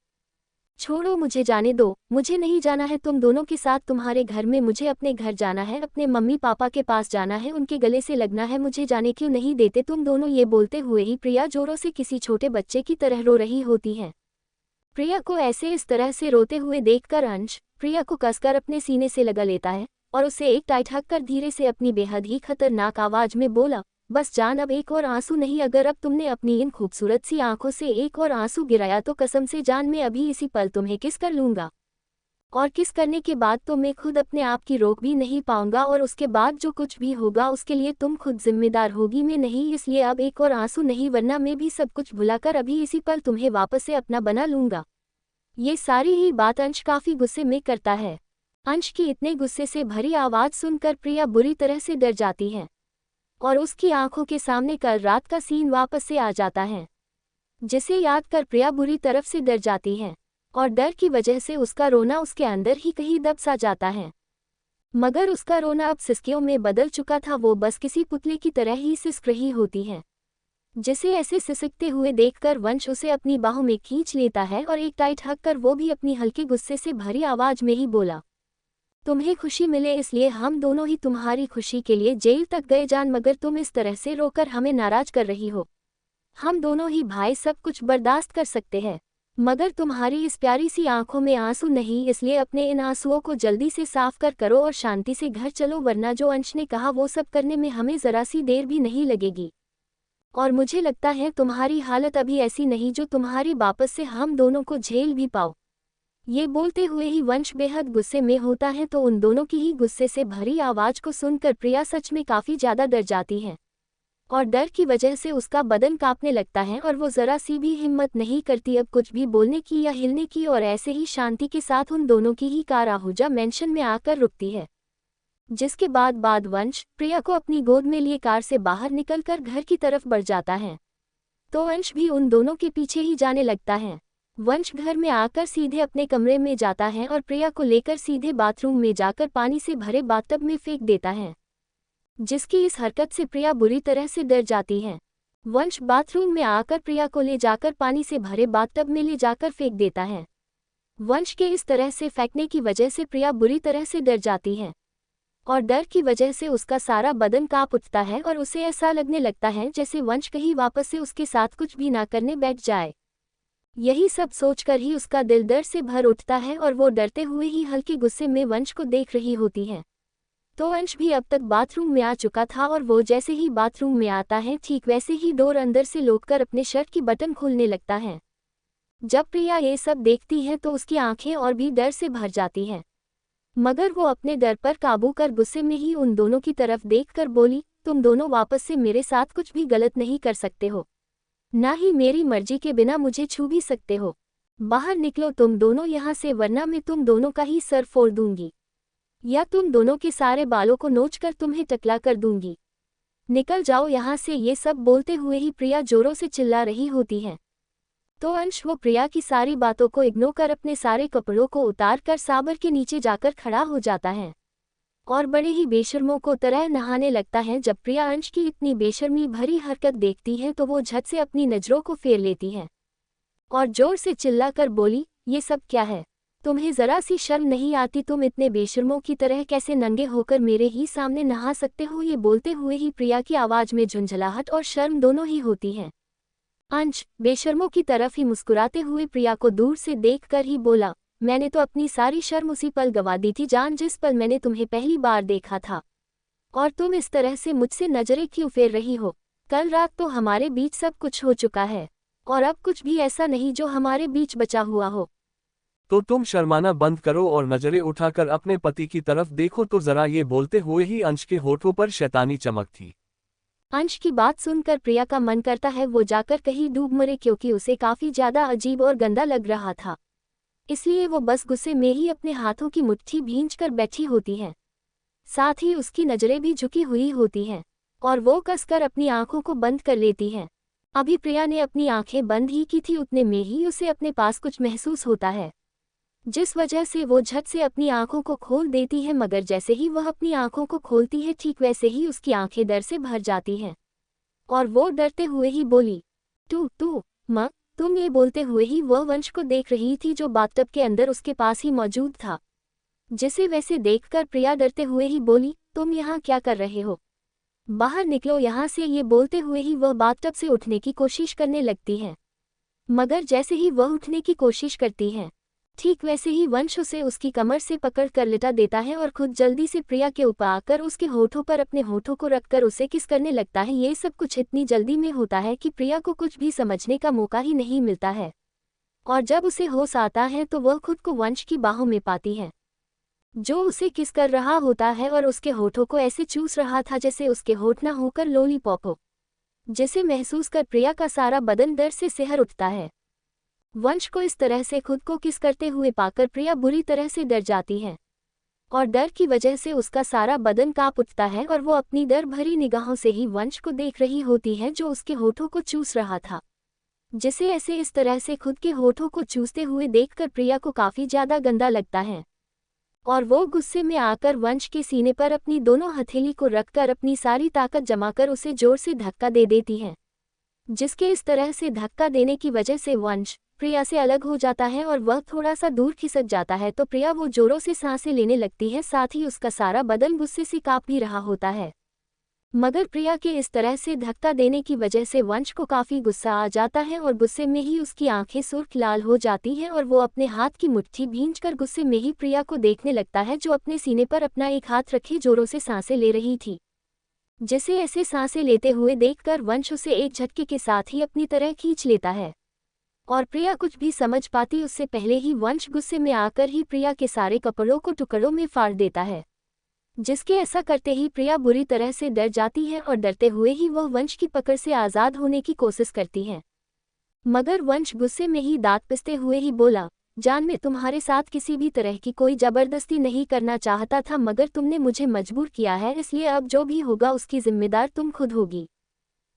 छोड़ो मुझे, जाने दो, मुझे नहीं जाना है तुम दोनों के साथ तुम्हारे घर में, मुझे अपने घर जाना है, अपने मम्मी पापा के पास जाना है, उनके गले से लगना है, मुझे जाने क्यों नहीं देते तुम दोनों? ये बोलते हुए ही प्रिया जोरों से किसी छोटे बच्चे की तरह रो रही होती है। प्रिया को ऐसे इस तरह से रोते हुए देखकर अंश प्रिया को कसकर अपने सीने से लगा लेता है और उसे एक टाइट हक कर धीरे से अपनी बेहद ही खतरनाक आवाज में बोला, बस जान, अब एक और आंसू नहीं, अगर अब तुमने अपनी इन खूबसूरत सी आंखों से एक और आंसू गिराया तो कसम से जान, मैं अभी इसी पल तुम्हें किस कर लूंगा और किस करने के बाद तो मैं खुद अपने आप की रोक भी नहीं पाऊंगा और उसके बाद जो कुछ भी होगा उसके लिए तुम खुद जिम्मेदार होगी, मैं नहीं, इसलिए अब एक और आंसू नहीं, वरना मैं भी सब कुछ भुलाकर अभी इसी पल तुम्हें वापस से अपना बना लूंगा। ये सारी ही बात अंश काफी गुस्से में करता है। अंश की इतने गुस्से से भरी आवाज सुनकर प्रिया बुरी तरह से डर जाती है और उसकी आंखों के सामने कल रात का सीन वापस से आ जाता है, जिसे याद कर प्रिया बुरी तरफ से डर जाती है और डर की वजह से उसका रोना उसके अंदर ही कहीं दब सा जाता है। मगर उसका रोना अब सिसकियों में बदल चुका था। वो बस किसी पुतले की तरह ही सिसक रही होती है, जिसे ऐसे सिसकते हुए देखकर वंश उसे अपनी बाहों में खींच लेता है और एक टाइट हक कर वो भी अपनी हल्के गुस्से से भरी आवाज में ही बोला, तुम्हें खुशी मिले इसलिए हम दोनों ही तुम्हारी खुशी के लिए जेल तक गए जान, मगर तुम इस तरह से रोकर हमें नाराज कर रही हो। हम दोनों ही भाई सब कुछ बर्दाश्त कर सकते हैं, मगर तुम्हारी इस प्यारी सी आंखों में आंसू नहीं, इसलिए अपने इन आंसुओं को जल्दी से साफ करो और शांति से घर चलो, वरना जो अंश ने कहा वो सब करने में हमें जरा सी देर भी नहीं लगेगी। और मुझे लगता है तुम्हारी हालत अभी ऐसी नहीं जो तुम्हारी वापस से हम दोनों को झेल भी पाओ। ये बोलते हुए ही वंश बेहद गुस्से में होता है, तो उन दोनों की ही गुस्से से भरी आवाज को सुनकर प्रिया सच में काफी ज्यादा डर जाती है और डर की वजह से उसका बदन कांपने लगता है और वो जरा सी भी हिम्मत नहीं करती अब कुछ भी बोलने की या हिलने की। और ऐसे ही शांति के साथ उन दोनों की ही कार आहूजा मैंशन में आकर रुकती है, जिसके बाद वंश प्रिया को अपनी गोद में लिए कार से बाहर निकलकर घर की तरफ बढ़ जाता है, तो अंश भी उन दोनों के पीछे ही जाने लगता है। वंश घर में आकर सीधे अपने कमरे में जाता है और प्रिया को लेकर सीधे बाथरूम में जाकर पानी से भरे बाथटब में फेंक देता है, जिसकी इस हरकत से प्रिया बुरी तरह से डर जाती है। वंश बाथरूम में आकर प्रिया को ले जाकर पानी से भरे बाथटब में ले जाकर फेंक देता है। वंश के इस तरह से फेंकने की वजह से प्रिया बुरी तरह से डर जाती है और डर की वजह से उसका सारा बदन कांप उठता है और उसे ऐसा लगने लगता है जैसे वंश कहीं वापस से उसके साथ कुछ भी ना करने बैठ जाए। यही सब सोचकर ही उसका दिल डर से भर उठता है और वो डरते हुए ही हल्के गुस्से में वंश को देख रही होती है। तो अंश भी अब तक बाथरूम में आ चुका था और वो जैसे ही बाथरूम में आता है ठीक वैसे ही डोर अंदर से लोटकर अपने शर्ट की बटन खोलने लगता है। जब प्रिया ये सब देखती है तो उसकी आंखें और भी डर से भर जाती हैं, मगर वो अपने डर पर काबू कर गुस्से में ही उन दोनों की तरफ देखकर बोली, तुम दोनों वापस से मेरे साथ कुछ भी गलत नहीं कर सकते हो, ना ही मेरी मर्जी के बिना मुझे छू भी सकते हो। बाहर निकलो तुम दोनों यहाँ से, वरना मैं तुम दोनों का ही सर फोड़ दूंगी या तुम दोनों के सारे बालों को नोचकर तुम्हें टकला कर दूंगी। निकल जाओ यहाँ से। ये सब बोलते हुए ही प्रिया जोरों से चिल्ला रही होती है, तो अंश वो प्रिया की सारी बातों को इग्नोर कर अपने सारे कपड़ों को उतार कर साबर के नीचे जाकर खड़ा हो जाता है और बड़े ही बेशर्मों को तरह नहाने लगता है। जब प्रिया अंश की इतनी बेशर्मी भरी हरकत देखती है तो वो झट से अपनी नज़रों को फेर लेती है और जोर से चिल्ला कर बोली, ये सब क्या है? तुम्हें ज़रा सी शर्म नहीं आती? तुम इतने बेशर्मों की तरह कैसे नंगे होकर मेरे ही सामने नहा सकते हो? ये बोलते हुए ही प्रिया की आवाज़ में झुंझलाहट और शर्म दोनों ही होती है। अंश बेशर्मों की तरफ ही मुस्कुराते हुए प्रिया को दूर से देखकर ही बोला, मैंने तो अपनी सारी शर्म उसी पल गंवा दी थी जान, जिस पल मैंने तुम्हें पहली बार देखा था, और तुम इस तरह से मुझसे नजरें क्यों फेर रही हो? कल रात तो हमारे बीच सब कुछ हो चुका है और अब कुछ भी ऐसा नहीं जो हमारे बीच बचा हुआ हो। तो तुम शर्माना बंद करो और नजरें उठाकर अपने पति की तरफ देखो तो जरा। ये बोलते हुए ही अंश के होठों पर शैतानी चमक थी। अंश की बात सुनकर प्रिया का मन करता है वो जाकर कहीं डूब मरे, क्योंकि उसे काफी ज्यादा अजीब और गंदा लग रहा था। इसलिए वो बस गुस्से में ही अपने हाथों की मुट्ठी भींचकर बैठी होती है, साथ ही उसकी नजरें भी झुकी हुई होती हैं और वो कसकर अपनी आंखों को बंद कर लेती है। अभी प्रिया ने अपनी आंखें बंद ही की थी, उतने में ही उसे अपने पास कुछ महसूस होता है, जिस वजह से वो झट से अपनी आंखों को खोल देती है। मगर जैसे ही वह अपनी आंखों को खोलती है ठीक वैसे ही उसकी आंखें डर से भर जाती हैं और वो डरते हुए ही बोली, तू माँ तुम? ये बोलते हुए ही वह वंश को देख रही थी जो बाथटब के अंदर उसके पास ही मौजूद था, जिसे वैसे देखकर प्रिया डरते हुए ही बोली, तुम यहाँ क्या कर रहे हो? बाहर निकलो यहाँ से। ये बोलते हुए ही वह बाथटब से उठने की कोशिश करने लगती है, मगर जैसे ही वह उठने की कोशिश करती है ठीक वैसे ही वंश उसे उसकी कमर से पकड़ कर लिटा देता है और खुद जल्दी से प्रिया के ऊपर आकर उसके होठों पर अपने होठों को रखकर उसे किस करने लगता है। ये सब कुछ इतनी जल्दी में होता है कि प्रिया को कुछ भी समझने का मौका ही नहीं मिलता है और जब उसे होश आता है तो वह खुद को वंश की बाहों में पाती है, जो उसे किस कर रहा होता है और उसके होठों को ऐसे चूस रहा था जैसे उसके होठ न होकर लॉलीपॉप हो, जिसे महसूस कर प्रिया का सारा बदन डर से सिहर उठता है वंश को इस तरह से खुद को किस करते हुए पाकर प्रिया बुरी तरह से डर जाती है और डर की वजह से उसका सारा बदन कांप उठता है और वो अपनी डर भरी निगाहों से ही वंश को देख रही होती है जो उसके होठों को चूस रहा था। जिसे ऐसे इस तरह से खुद के होठों को चूसते हुए देखकर प्रिया को काफी ज्यादा गंदा लगता है और वो गुस्से में आकर वंश के सीने पर अपनी दोनों हथेली को रखकर अपनी सारी ताकत जमाकर उसे जोर से धक्का दे देती है। जिसके इस तरह से धक्का देने की वजह से वंश प्रिया से अलग हो जाता है और वह थोड़ा सा दूर खिसक जाता है तो प्रिया वो जोरों से सांसें लेने लगती है, साथ ही उसका सारा बदन गुस्से से कांप भी रहा होता है। मगर प्रिया के इस तरह से धक्का देने की वजह से वंश को काफी गुस्सा आ जाता है और गुस्से में ही उसकी आंखें सुर्ख लाल हो जाती हैं और वो अपने हाथ की मुट्ठी भींचकर गुस्से में ही प्रिया को देखने लगता है जो अपने सीने पर अपना एक हाथ रखे जोरों से सांसें ले रही थी। जिसे ऐसे सांसें लेते हुए देखकर वंश उसे एक झटके के साथ ही अपनी तरह खींच लेता है और प्रिया कुछ भी समझ पाती उससे पहले ही वंश गुस्से में आकर ही प्रिया के सारे कपड़ों को टुकड़ों में फाड़ देता है। जिसके ऐसा करते ही प्रिया बुरी तरह से डर जाती है और डरते हुए ही वह वंश की पकड़ से आज़ाद होने की कोशिश करती है। मगर वंश गुस्से में ही दांत पिसते हुए ही बोला, जान मैं तुम्हारे साथ किसी भी तरह की कोई जबरदस्ती नहीं करना चाहता था मगर तुमने मुझे मजबूर किया है, इसलिए अब जो भी होगा उसकी जिम्मेदार तुम खुद होगी।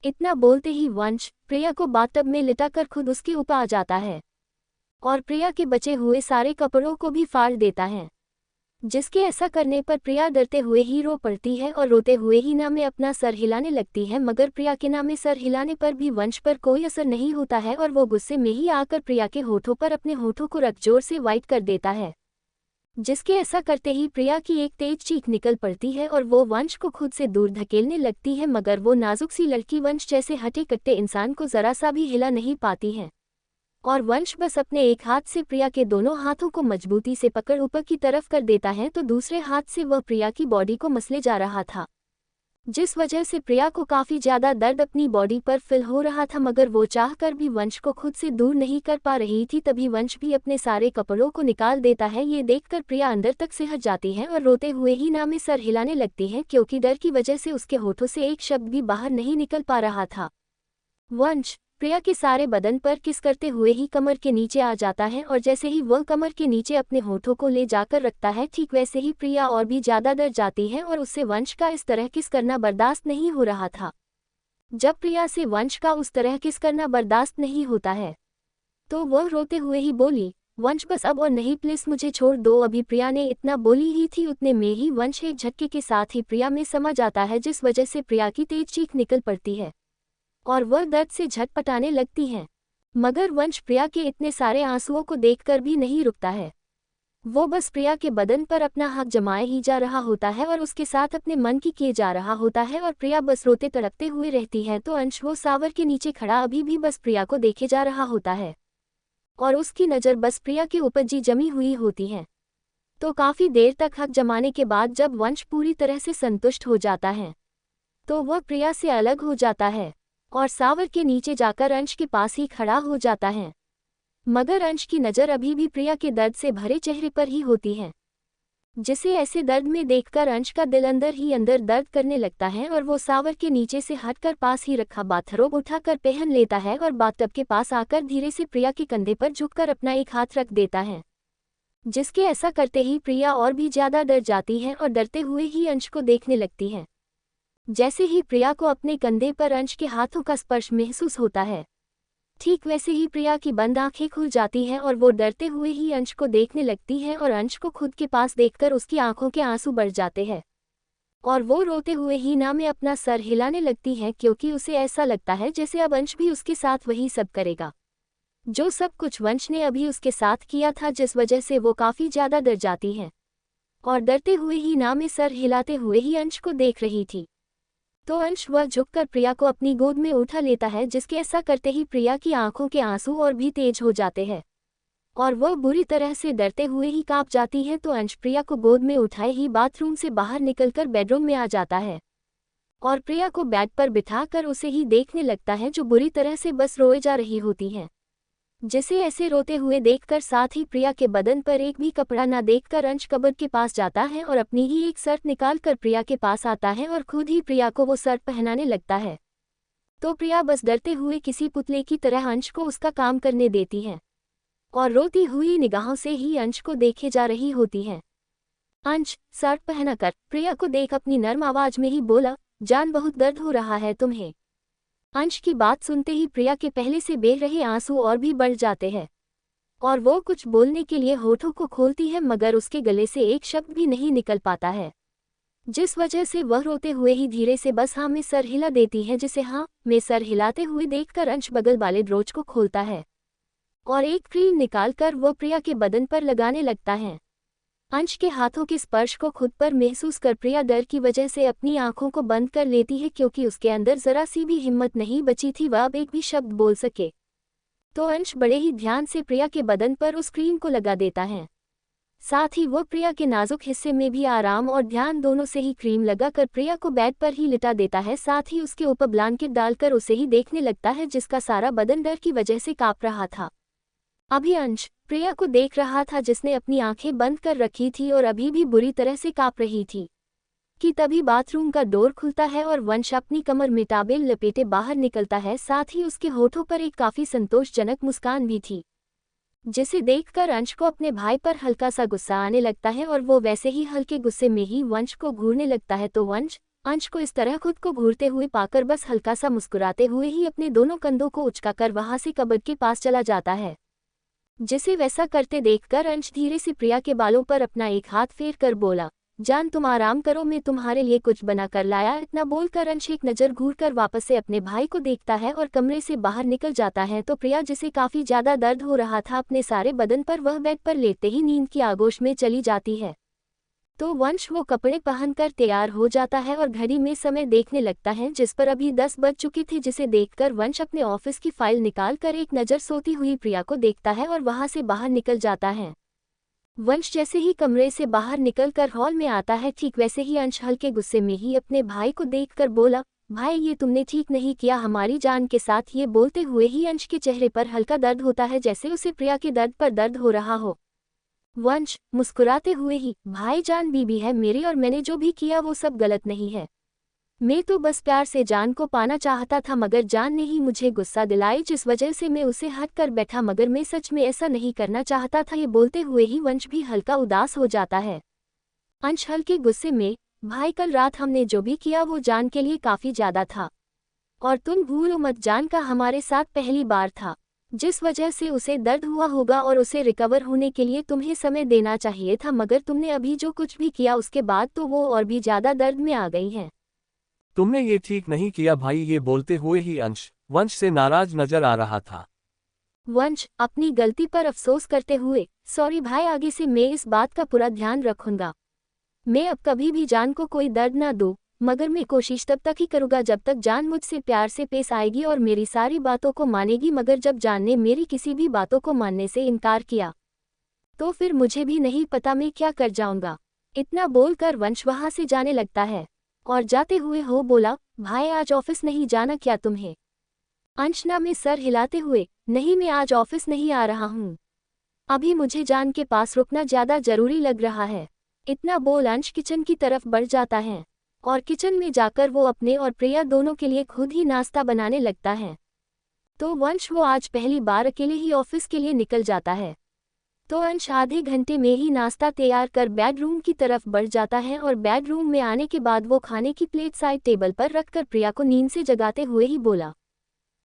इतना बोलते ही वंश प्रिया को बाथटब में लिटाकर खुद उसके ऊपर आ जाता है और प्रिया के बचे हुए सारे कपड़ों को भी फाड़ देता है। जिसके ऐसा करने पर प्रिया डरते हुए ही रो पड़ती है और रोते हुए ही ना में अपना सर हिलाने लगती है, मगर प्रिया के ना में सर हिलाने पर भी वंश पर कोई असर नहीं होता है और वो गुस्से में ही आकर प्रिया के होठों पर अपने होठों को रख जोर से वाइट कर देता है। जिसके ऐसा करते ही प्रिया की एक तेज चीख निकल पड़ती है और वो वंश को खुद से दूर धकेलने लगती है, मगर वो नाजुक सी लड़की वंश जैसे हटे कट्टे इंसान को जरा सा भी हिला नहीं पाती है और वंश बस अपने एक हाथ से प्रिया के दोनों हाथों को मजबूती से पकड़ ऊपर की तरफ कर देता है तो दूसरे हाथ से वह प्रिया की बॉडी को मसले जा रहा था, जिस वजह से प्रिया को काफी ज्यादा दर्द अपनी बॉडी पर फील हो रहा था, मगर वो चाहकर भी वंश को खुद से दूर नहीं कर पा रही थी। तभी वंश भी अपने सारे कपड़ों को निकाल देता है। ये देखकर प्रिया अंदर तक सिहर जाती है और रोते हुए ही ना में सर हिलाने लगती है क्योंकि डर की वजह से उसके होठों से एक शब्द भी बाहर नहीं निकल पा रहा था। वंश प्रिया के सारे बदन पर किस करते हुए ही कमर के नीचे आ जाता है और जैसे ही वह कमर के नीचे अपने होठों को ले जाकर रखता है ठीक वैसे ही प्रिया और भी ज्यादा डर जाती है और उससे वंश का इस तरह किस करना बर्दाश्त नहीं हो रहा था। जब प्रिया से वंश का उस तरह किस करना बर्दाश्त नहीं होता है तो वह रोते हुए ही बोली, वंश बस अब और नहीं, प्लीज मुझे छोड़ दो। अभी प्रिया ने इतना बोली ही थी उतने में ही वंश एक झटके के साथ ही प्रिया में समा जाता है, जिस वजह से प्रिया की तेज चीख निकल पड़ती है और वह दर्द से झटपटाने लगती है। मगर वंश प्रिया के इतने सारे आंसुओं को देखकर भी नहीं रुकता है। वो बस प्रिया के बदन पर अपना हाथ जमाए ही जा रहा होता है और उसके साथ अपने मन की किए जा रहा होता है और प्रिया बस रोते तड़पते हुए रहती है। तो अंश वो सावर के नीचे खड़ा अभी भी बस प्रिया को देखे जा रहा होता है और उसकी नज़र बस प्रिया के ऊपर जी जमी हुई होती है। तो काफ़ी देर तक हक जमाने के बाद जब वंश पूरी तरह से संतुष्ट हो जाता है तो वह प्रिया से अलग हो जाता है और सावर के नीचे जाकर अंश के पास ही खड़ा हो जाता है। मगर अंश की नज़र अभी भी प्रिया के दर्द से भरे चेहरे पर ही होती है, जिसे ऐसे दर्द में देखकर अंश का दिल अंदर ही अंदर दर्द करने लगता है और वो सावर के नीचे से हटकर पास ही रखा बाथरोब उठाकर पहन लेता है और बाथटब के पास आकर धीरे से प्रिया के कंधे पर झुककर अपना एक हाथ रख देता है। जिसके ऐसा करते ही प्रिया और भी ज्यादा डर जाती है और डरते हुए ही अंश को देखने लगती है। जैसे ही प्रिया को अपने कंधे पर अंश के हाथों का स्पर्श महसूस होता है ठीक वैसे ही प्रिया की बंद आंखें खुल जाती हैं और वो डरते हुए ही अंश को देखने लगती है और अंश को खुद के पास देखकर उसकी आंखों के आंसू बढ़ जाते हैं और वो रोते हुए ही ना में अपना सर हिलाने लगती है क्योंकि उसे ऐसा लगता है जैसे अब अंश भी उसके साथ वही सब करेगा जो सब कुछ वंश ने अभी उसके साथ किया था, जिस वजह से वो काफ़ी ज़्यादा डर जाती है और डरते हुए ही ना में सर हिलाते हुए ही अंश को देख रही थी। तो अंश वह झुककर प्रिया को अपनी गोद में उठा लेता है, जिसके ऐसा करते ही प्रिया की आंखों के आंसू और भी तेज हो जाते हैं और वह बुरी तरह से डरते हुए ही कांप जाती है। तो अंश प्रिया को गोद में उठाए ही बाथरूम से बाहर निकलकर बेडरूम में आ जाता है और प्रिया को बेड पर बिठाकर उसे ही देखने लगता है जो बुरी तरह से बस रोए जा रही होती है। जिसे ऐसे रोते हुए देखकर साथ ही प्रिया के बदन पर एक भी कपड़ा न देखकर अंश कबर्ड के पास जाता है और अपनी ही एक शर्ट निकालकर प्रिया के पास आता है और खुद ही प्रिया को वो शर्ट पहनाने लगता है। तो प्रिया बस डरते हुए किसी पुतले की तरह अंश को उसका काम करने देती है। और रोती हुई निगाहों से ही अंश को देखे जा रही होती है। अंश शर्ट पहनाकर प्रिया को देख अपनी नर्म आवाज में ही बोला, जान बहुत दर्द हो रहा है तुम्हें। अंश की बात सुनते ही प्रिया के पहले से बह रहे आंसू और भी बढ़ जाते हैं और वो कुछ बोलने के लिए होठों को खोलती है मगर उसके गले से एक शब्द भी नहीं निकल पाता है, जिस वजह से वह रोते हुए ही धीरे से बस हाँ में सर हिला देती है, जिसे हाँ में सर हिलाते हुए देखकर अंश बगल वाले ड्रोज को खोलता है और एक क्रीम निकालकर वो प्रिया के बदन पर लगाने लगता है। अंश के हाथों के स्पर्श को खुद पर महसूस कर प्रिया डर की वजह से अपनी आंखों को बंद कर लेती है, क्योंकि उसके अंदर जरा सी भी हिम्मत नहीं बची थी वह अब एक भी शब्द बोल सके। तो अंश बड़े ही ध्यान से प्रिया के बदन पर उस क्रीम को लगा देता है, साथ ही वो प्रिया के नाजुक हिस्से में भी आराम और ध्यान दोनों से ही क्रीम लगाकर प्रिया को बेड पर ही लिटा देता है, साथ ही उसके ऊपर ब्लैंकेट डालकर उसे ही देखने लगता है जिसका सारा बदन डर की वजह से कांप रहा था। अभी अंश प्रिया को देख रहा था जिसने अपनी आंखें बंद कर रखी थी और अभी भी बुरी तरह से कांप रही थी कि तभी बाथरूम का डोर खुलता है और वंश अपनी कमर में टॉवेल लपेटे बाहर निकलता है, साथ ही उसके होठों पर एक काफी संतोषजनक मुस्कान भी थी, जिसे देखकर अंश को अपने भाई पर हल्का सा गुस्सा आने लगता है और वो वैसे ही हल्के गुस्से में ही वंश को घूरने लगता है। तो वंश अंश को इस तरह खुद को घूरते हुए पाकर बस हल्का सा मुस्कुराते हुए ही अपने दोनों कंधों को उचकाकर वहां से कबर्ड के पास चला जाता है, जिसे वैसा करते देखकर अंश धीरे से प्रिया के बालों पर अपना एक हाथ फेर कर बोला, जान तुम आराम करो, मैं तुम्हारे लिए कुछ बना कर लाया। इतना बोलकर अंश एक नज़र घूरकर वापस से अपने भाई को देखता है और कमरे से बाहर निकल जाता है। तो प्रिया, जिसे काफी ज्यादा दर्द हो रहा था अपने सारे बदन पर, वह बेड पर लेटते ही नींद की आगोश में चली जाती है। तो वंश वो कपड़े पहनकर तैयार हो जाता है और घड़ी में समय देखने लगता है, जिस पर अभी 10 बज चुके थे, जिसे देखकर वंश अपने ऑफिस की फाइल निकालकर एक नज़र सोती हुई प्रिया को देखता है और वहां से बाहर निकल जाता है। वंश जैसे ही कमरे से बाहर निकलकर हॉल में आता है, ठीक वैसे ही अंश हल्के गुस्से में ही अपने भाई को देखकर बोला, भाई ये तुमने ठीक नहीं किया हमारी जान के साथ। ये बोलते हुए ही अंश के चेहरे पर हल्का दर्द होता है, जैसे उसे प्रिया के दर्द पर दर्द हो रहा हो। वंश मुस्कुराते हुए ही, भाईजान बीबी है मेरी और मैंने जो भी किया वो सब गलत नहीं है। मैं तो बस प्यार से जान को पाना चाहता था, मगर जान ने ही मुझे गुस्सा दिलाई, जिस वजह से मैं उसे हट कर बैठा, मगर मैं सच में ऐसा नहीं करना चाहता था। ये बोलते हुए ही वंश भी हल्का उदास हो जाता है। अंश हल्के गुस्से में, भाई कल रात हमने जो भी किया वो जान के लिए काफी ज्यादा था और तुम भूलो मत, जान का हमारे साथ पहली बार था, जिस वजह से उसे दर्द हुआ होगा और उसे रिकवर होने के लिए तुम्हें समय देना चाहिए था, मगर तुमने अभी जो कुछ भी किया उसके बाद तो वो और भी ज्यादा दर्द में आ गई है। तुमने ये ठीक नहीं किया भाई। ये बोलते हुए ही अंश वंश से नाराज नजर आ रहा था। वंश अपनी गलती पर अफसोस करते हुए, सॉरी भाई, आगे से मैं इस बात का पूरा ध्यान रखूंगा। मैं अब कभी भी जान को कोई दर्द ना दूं, मगर मैं कोशिश तब तक ही करूंगा जब तक जान मुझसे प्यार से पेश आएगी और मेरी सारी बातों को मानेगी, मगर जब जान ने मेरी किसी भी बातों को मानने से इनकार किया तो फिर मुझे भी नहीं पता मैं क्या कर जाऊंगा। इतना बोलकर वंश वहां से जाने लगता है और जाते हुए हो बोला, भाई आज ऑफिस नहीं जाना क्या तुम्हें? अंशना में सर हिलाते हुए, नहीं मैं आज ऑफिस नहीं आ रहा हूँ, अभी मुझे जान के पास रुकना ज्यादा जरूरी लग रहा है। इतना बोल अंश किचन की तरफ बढ़ जाता है और किचन में जाकर वो अपने और प्रिया दोनों के लिए खुद ही नाश्ता बनाने लगता है। तो वंश वो आज पहली बार अकेले ही ऑफिस के लिए निकल जाता है। तो अंश आधे घंटे में ही नाश्ता तैयार कर बेडरूम की तरफ बढ़ जाता है और बेडरूम में आने के बाद वो खाने की प्लेट साइड टेबल पर रखकर प्रिया को नींद से जगाते हुए ही बोला,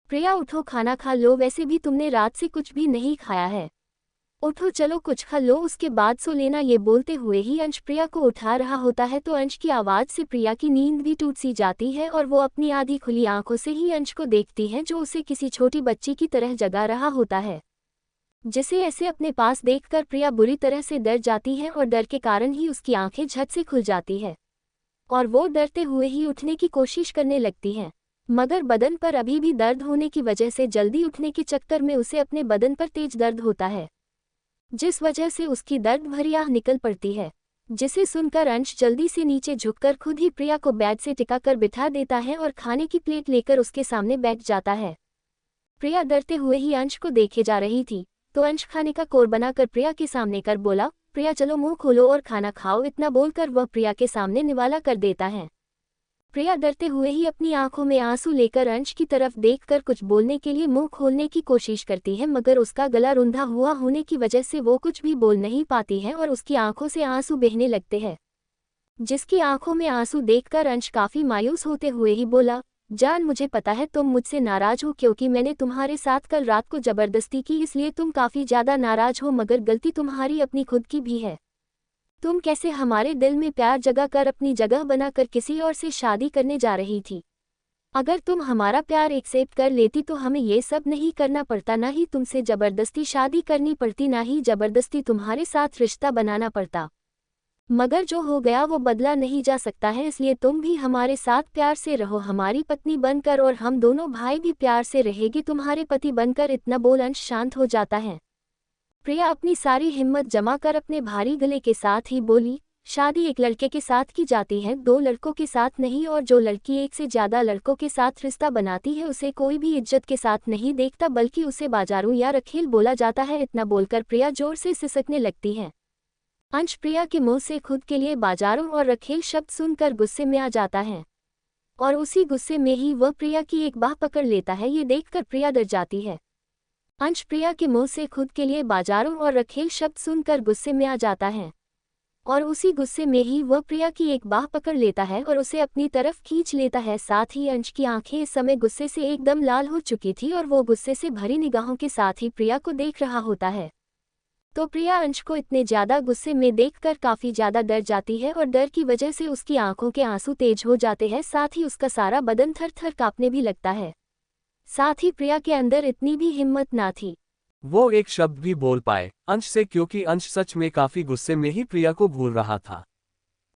प्रिया उठो, खाना खा लो, वैसे भी तुमने रात से कुछ भी नहीं खाया है, उठो चलो कुछ खा लो, उसके बाद सो लेना। ये बोलते हुए ही अंश प्रिया को उठा रहा होता है। तो अंश की आवाज़ से प्रिया की नींद भी टूट सी जाती है और वो अपनी आधी खुली आंखों से ही अंश को देखती है, जो उसे किसी छोटी बच्ची की तरह जगा रहा होता है, जिसे ऐसे अपने पास देखकर प्रिया बुरी तरह से डर जाती है और डर के कारण ही उसकी आंखें झट से खुल जाती है और वो डरते हुए ही उठने की कोशिश करने लगती है, मगर बदन पर अभी भी दर्द होने की वजह से जल्दी उठने के चक्कर में उसे अपने बदन पर तेज दर्द होता है, जिस वजह से उसकी दर्द भरी आह निकल पड़ती है, जिसे सुनकर अंश जल्दी से नीचे झुककर खुद ही प्रिया को बेड से टिकाकर बिठा देता है और खाने की प्लेट लेकर उसके सामने बैठ जाता है। प्रिया डरते हुए ही अंश को देखे जा रही थी, तो अंश खाने का कोर बनाकर प्रिया के सामने कर बोला, प्रिया चलो मुंह खोलो और खाना खाओ। इतना बोलकर वह प्रिया के सामने निवाला कर देता है। प्रिया डरते हुए ही अपनी आंखों में आंसू लेकर अंश की तरफ देखकर कुछ बोलने के लिए मुंह खोलने की कोशिश करती है, मगर उसका गला रुंधा हुआ होने की वजह से वो कुछ भी बोल नहीं पाती है और उसकी आंखों से आंसू बहने लगते हैं। जिसकी आंखों में आंसू देखकर अंश काफी मायूस होते हुए ही बोला, जान मुझे पता है तुम मुझसे नाराज हो क्योंकि मैंने तुम्हारे साथ कल रात को जबरदस्ती की, इसलिए तुम काफी ज्यादा नाराज हो, मगर गलती तुम्हारी अपनी खुद की भी है। तुम कैसे हमारे दिल में प्यार जगा कर अपनी जगह बनाकर किसी और से शादी करने जा रही थी। अगर तुम हमारा प्यार एक्सेप्ट कर लेती तो हमें ये सब नहीं करना पड़ता, ना ही तुमसे जबरदस्ती शादी करनी पड़ती, ना ही जबरदस्ती तुम्हारे साथ रिश्ता बनाना पड़ता। मगर जो हो गया वो बदला नहीं जा सकता है, इसलिए तुम भी हमारे साथ प्यार से रहो, हमारी पत्नी बनकर, और हम दोनों भाई भी प्यार से रहेंगे तुम्हारे पति बनकर। इतना बोल अंश शांत हो जाता है। प्रिया अपनी सारी हिम्मत जमा कर अपने भारी गले के साथ ही बोली, शादी एक लड़के के साथ की जाती है, दो लड़कों के साथ नहीं, और जो लड़की एक से ज्यादा लड़कों के साथ रिश्ता बनाती है उसे कोई भी इज्जत के साथ नहीं देखता, बल्कि उसे बाजारू या रखेल बोला जाता है। इतना बोलकर प्रिया जोर से सिसकने लगती है। अंश प्रिया के मुंह से खुद के लिए बाजारू और रखेल शब्द सुनकर गुस्से में आ जाता है, और उसी गुस्से में ही वह प्रिया की एक बाह पकड़ लेता है। ये देखकर प्रिया डर जाती है। अंश प्रिया के मुंह से खुद के लिए बाजारू और रखेल शब्द सुनकर गुस्से में आ जाता है, और उसी गुस्से में ही वह प्रिया की एक बाह पकड़ लेता है और उसे अपनी तरफ खींच लेता है। साथ ही अंश की आंखें इस समय गुस्से से एकदम लाल हो चुकी थी और वो गुस्से से भरी निगाहों के साथ ही प्रिया को देख रहा होता है। तो प्रिया अंश को इतने ज्यादा गुस्से में देखकर काफी ज्यादा डर जाती है, और डर की वजह से उसकी आंखों के आंसू तेज हो जाते हैं, साथ ही उसका सारा बदन थर थर कांपने भी लगता है। साथ ही प्रिया के अंदर इतनी भी हिम्मत ना थी वो एक शब्द भी बोल पाए अंश से, क्योंकि अंश सच में काफी गुस्से में ही प्रिया को भूल रहा था।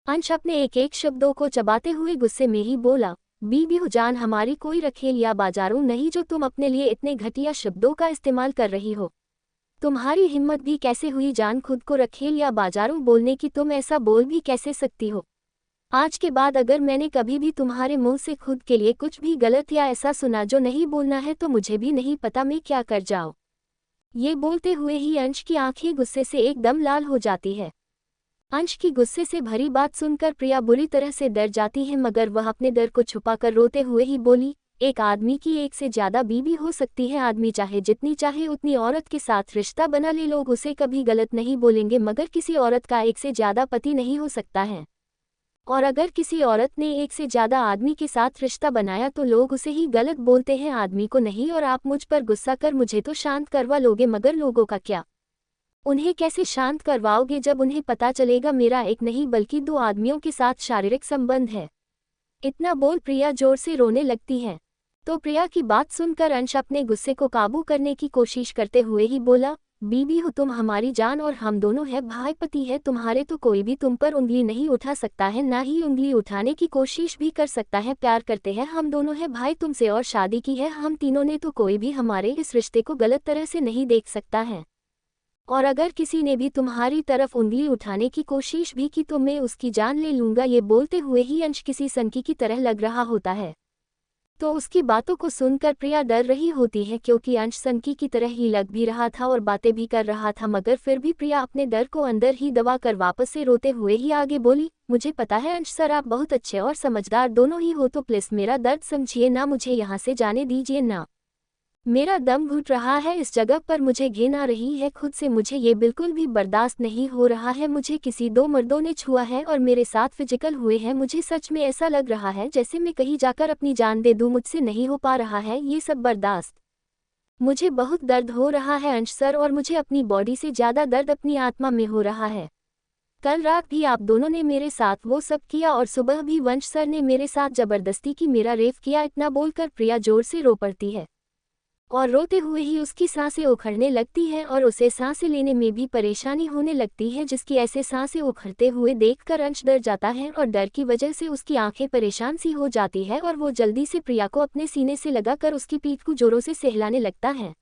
अंश अपने एक एक शब्दों को चबाते हुए गुस्से में ही बोला, बीबी हो जान, हमारी कोई रखेल या बाजारू नहीं जो तुम अपने लिए इतने घटिया शब्दों का इस्तेमाल कर रही हो। तुम्हारी हिम्मत भी कैसे हुई जान खुद को रखेल या बाजारू बोलने की, तुम ऐसा बोल भी कैसे सकती हो। आज के बाद अगर मैंने कभी भी तुम्हारे मुंह से खुद के लिए कुछ भी गलत या ऐसा सुना जो नहीं बोलना है तो मुझे भी नहीं पता मैं क्या कर जाऊं। ये बोलते हुए ही अंश की आंखें गुस्से से एकदम लाल हो जाती है। अंश की गुस्से से भरी बात सुनकर प्रिया बुरी तरह से डर जाती है, मगर वह अपने डर को छुपाकर रोते हुए ही बोली, एक आदमी की एक से ज्यादा बीवी हो सकती है, आदमी चाहे जितनी चाहे उतनी औरत के साथ रिश्ता बना ले, लोग उसे कभी गलत नहीं बोलेंगे, मगर किसी औरत का एक से ज्यादा पति नहीं हो सकता है। और अगर किसी औरत ने एक से ज्यादा आदमी के साथ रिश्ता बनाया तो लोग उसे ही गलत बोलते हैं, आदमी को नहीं। और आप मुझ पर गुस्सा कर मुझे तो शांत करवा लोगे, मगर लोगों का क्या? उन्हें कैसे शांत करवाओगे जब उन्हें पता चलेगा मेरा एक नहीं बल्कि दो आदमियों के साथ शारीरिक संबंध है। इतना बोल प्रिया जोर से रोने लगती है। तो प्रिया की बात सुनकर अंश अपने गुस्से को काबू करने की कोशिश करते हुए ही बोला, बीबी हो तुम हमारी जान और हम दोनों है भाई पति है तुम्हारे, तो कोई भी तुम पर उंगली नहीं उठा सकता है, ना ही उंगली उठाने की कोशिश भी कर सकता है। प्यार करते हैं हम दोनों है भाई तुमसे और शादी की है हम तीनों ने, तो कोई भी हमारे इस रिश्ते को गलत तरह से नहीं देख सकता है। और अगर किसी ने भी तुम्हारी तरफ उंगली उठाने की कोशिश भी की तो मैं उसकी जान ले लूंगा। ये बोलते हुए ही अंश किसी सनकी की तरह लग रहा होता है। तो उसकी बातों को सुनकर प्रिया डर रही होती है, क्योंकि अंश सनकी की तरह ही लग भी रहा था और बातें भी कर रहा था, मगर फिर भी प्रिया अपने डर को अंदर ही दबा कर वापस से रोते हुए ही आगे बोली, मुझे पता है अंश सर आप बहुत अच्छे और समझदार दोनों ही हो, तो प्लीज मेरा दर्द समझिए ना, मुझे यहाँ से जाने दीजिए ना। मेरा दम घुट रहा है इस जगह पर, मुझे घिन आ रही है खुद से, मुझे ये बिल्कुल भी बर्दाश्त नहीं हो रहा है। मुझे किसी दो मर्दों ने छुआ है और मेरे साथ फिजिकल हुए हैं, मुझे सच में ऐसा लग रहा है जैसे मैं कहीं जाकर अपनी जान दे दूं, मुझसे नहीं हो पा रहा है ये सब बर्दाश्त। मुझे बहुत दर्द हो रहा है अंश सर, और मुझे अपनी बॉडी से ज़्यादा दर्द अपनी आत्मा में हो रहा है। कल रात भी आप दोनों ने मेरे साथ वो सब किया और सुबह भी वंश सर ने मेरे साथ जबरदस्ती की मेरा रेप किया। इतना बोलकर प्रिया जोर से रो पड़ती है और रोते हुए ही उसकी सांसें उखड़ने लगती हैं और उसे सांसें लेने में भी परेशानी होने लगती है, जिसकी ऐसे सांसें उखड़ते हुए देखकर अंश डर जाता है और डर की वजह से उसकी आंखें परेशान सी हो जाती है और वो जल्दी से प्रिया को अपने सीने से लगाकर उसकी पीठ को जोरों से सहलाने लगता है।